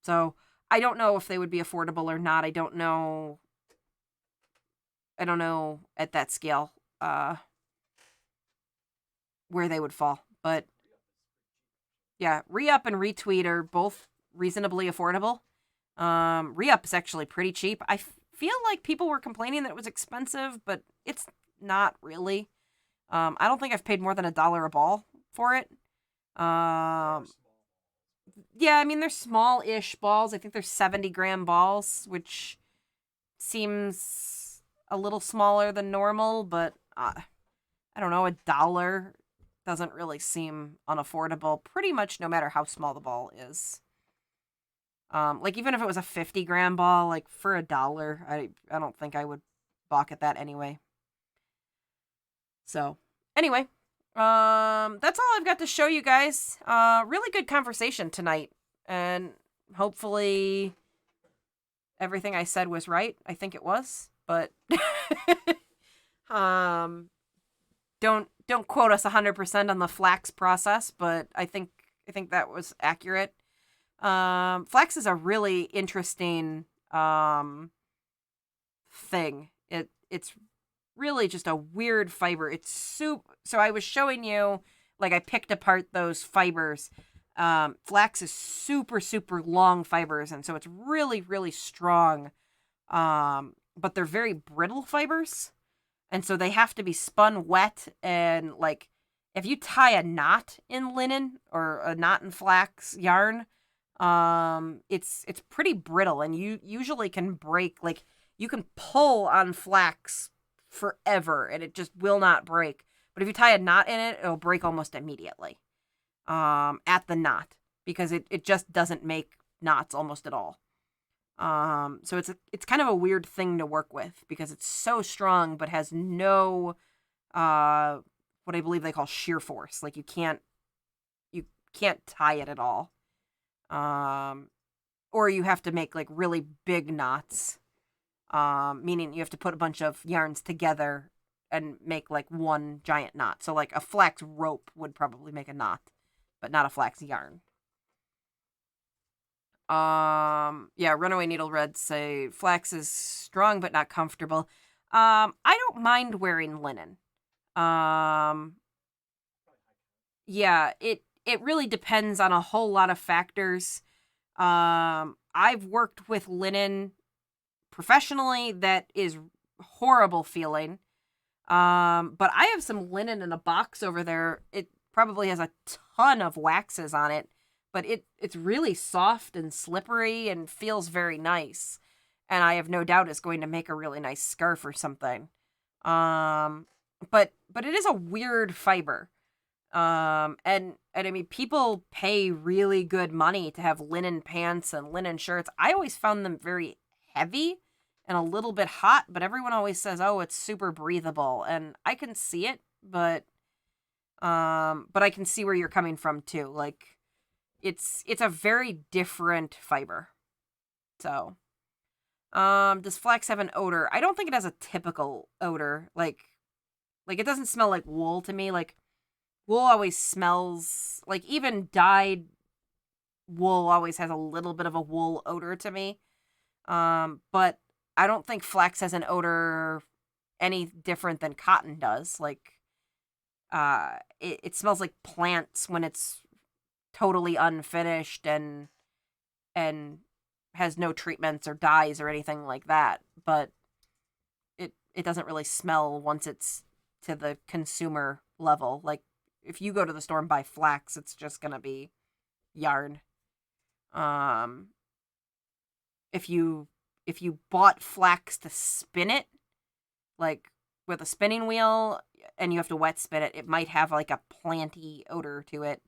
so I don't know if they would be affordable or not. I don't know at that scale where they would fall. But yeah, Re-Up and Retweet are both reasonably affordable. Re-Up is actually pretty cheap. I feel like people were complaining that it was expensive, but it's not really. I don't think I've paid more than $1 a ball for it. Yeah, I mean, they're small-ish balls. I think they're 70-gram balls, which seems a little smaller than normal, but I don't know, $1 doesn't really seem unaffordable, pretty much no matter how small the ball is. Like, even if it was a 50-gram ball, like, for $1, I don't think I would balk at that anyway. So, anyway, that's all I've got to show you guys. Really good conversation tonight, and hopefully everything I said was right. I think it was, but don't quote us 100% on the flax process, but I think that was accurate. Flax is a really interesting thing. It's really just a weird fiber. It's so I was showing you, like, I picked apart those fibers. Flax is super, super long fibers, and so it's really, really strong. But they're very brittle fibers, and so they have to be spun wet, and, like, if you tie a knot in linen or a knot in flax yarn, it's pretty brittle, and you usually can break, like, you can pull on flax forever and it just will not break. But if you tie a knot in it, it'll break almost immediately. At the knot, because it just doesn't make knots almost at all. So it's kind of a weird thing to work with because it's so strong but has no what I believe they call shear force. Like, you can't tie it at all. Or you have to make like really big knots. Meaning you have to put a bunch of yarns together and make like one giant knot. So like a flax rope would probably make a knot, but not a flax yarn. Yeah, Runaway Needle Red say flax is strong but not comfortable. I don't mind wearing linen. Yeah, it really depends on a whole lot of factors. I've worked with linen professionally that is horrible feeling. But I have some linen in a box over there. It probably has a ton of waxes on it, but it's really soft and slippery and feels very nice. And I have no doubt it's going to make a really nice scarf or something. But it is a weird fiber. And I mean, people pay really good money to have linen pants and linen shirts. I always found them very heavy and a little bit hot, but everyone always says, "Oh, it's super breathable," and I can see it, but I can see where you're coming from too. Like, it's a very different fiber. So, does flax have an odor? I don't think it has a typical odor. Like it doesn't smell like wool to me. Like, wool always smells like, even dyed wool always has a little bit of a wool odor to me. But I don't think flax has an odor any different than cotton does. Like, it smells like plants when it's totally unfinished and has no treatments or dyes or anything like that. But it doesn't really smell once it's to the consumer level. Like, if you go to the store and buy flax, it's just gonna be yarn. If you bought flax to spin it, like with a spinning wheel, and you have to wet spin it, it might have like a planty odor to it.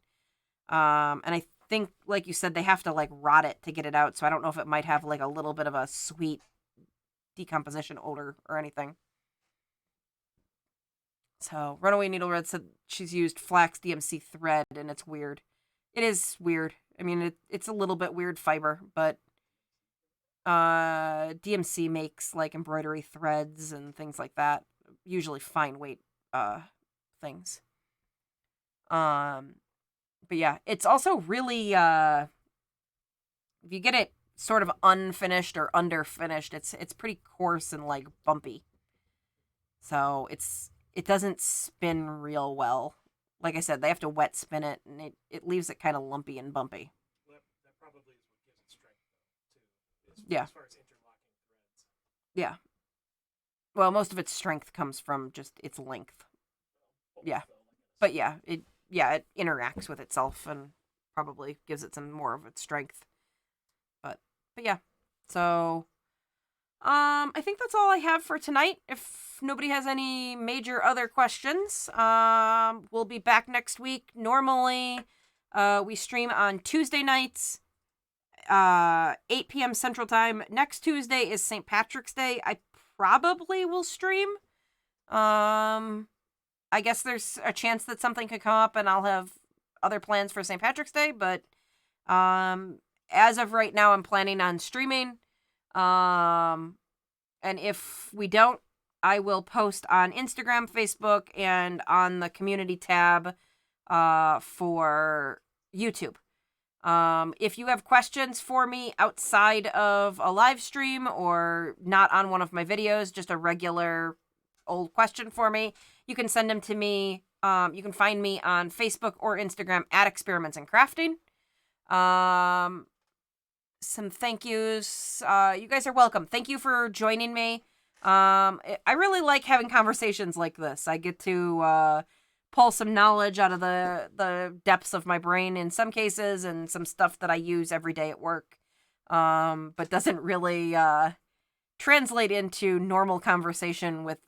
And I think, like you said, they have to like rot it to get it out. So I don't know if it might have like a little bit of a sweet decomposition odor or anything. So Runaway Needle Red said she's used flax DMC thread, and it's weird. It is weird. I mean, it's a little bit weird fiber, but DMC makes like embroidery threads and things like that. Usually fine weight things. But yeah, it's also really if you get it sort of unfinished or underfinished, it's pretty coarse and like bumpy. So it doesn't spin real well. Like I said, they have to wet spin it, and it leaves it kind of lumpy and bumpy. Well, that probably is what gives it strength, though, too. Yeah. As far as interlocking threads. Yeah. Well, most of its strength comes from just its length. Yeah. But yeah, it interacts with itself and probably gives it some more of its strength. But yeah. So I think that's all I have for tonight. If nobody has any major other questions, we'll be back next week. Normally, we stream on Tuesday nights, 8 p.m. Central Time. Next Tuesday is St. Patrick's Day. I probably will stream. I guess there's a chance that something could come up and I'll have other plans for St. Patrick's Day, but as of right now, I'm planning on streaming. And if we don't, I will post on Instagram, Facebook, and on the community tab for YouTube. If you have questions for me outside of a live stream or not on one of my videos, just a regular old question for me, you can send them to me. You can find me on Facebook or Instagram at Experiments in Crafting. Some thank yous. You guys are welcome. Thank you for joining me. I really like having conversations like this. I get to pull some knowledge out of the depths of my brain in some cases, and some stuff that I use every day at work, but doesn't really translate into normal conversation with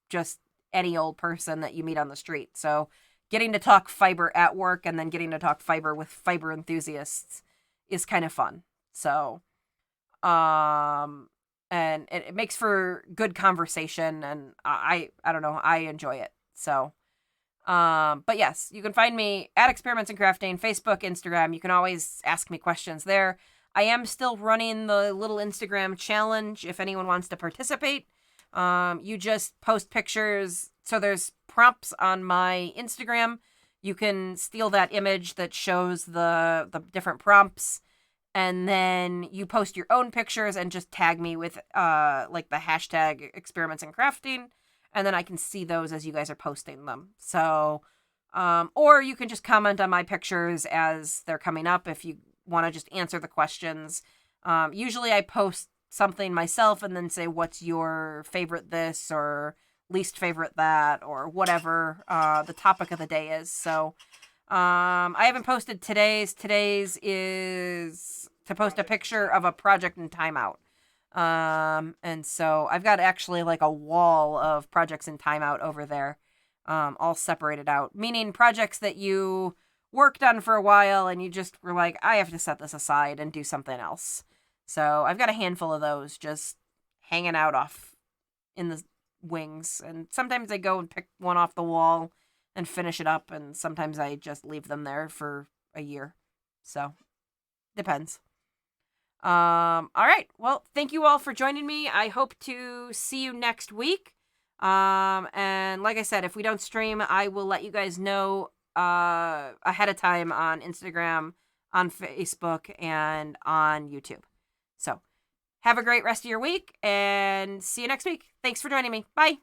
just any old person that you meet on the street. So getting to talk fiber at work and then getting to talk fiber with fiber enthusiasts is kind of fun. So and it makes for good conversation, and I don't know, I enjoy it. So but yes, you can find me at Experiments in Crafting, Facebook, Instagram. You can always ask me questions there. I am still running the little Instagram challenge if anyone wants to participate. You just post pictures. So there's prompts on my Instagram. You can steal that image that shows the different prompts, and then you post your own pictures and just tag me with like the hashtag Experiments in Crafting, and then I can see those as you guys are posting them. So or you can just comment on my pictures as they're coming up if you want to just answer the questions. Usually I post something myself and then say, what's your favorite this or least favorite that, or whatever the topic of the day is. So I haven't posted today's. Today's is to post a picture of a project in timeout. And so I've got actually like a wall of projects in timeout over there, all separated out, meaning projects that you worked on for a while and you just were like, I have to set this aside and do something else. So I've got a handful of those just hanging out off in the wings, and sometimes I go and pick one off the wall and finish it up, and sometimes I just leave them there for a year. So depends. All right, well, thank you all for joining me. I hope to see you next week. And like I said, if we don't stream, I will let you guys know ahead of time on Instagram, on Facebook, and on YouTube. So have a great rest of your week, and see you next week. Thanks for joining me. Bye.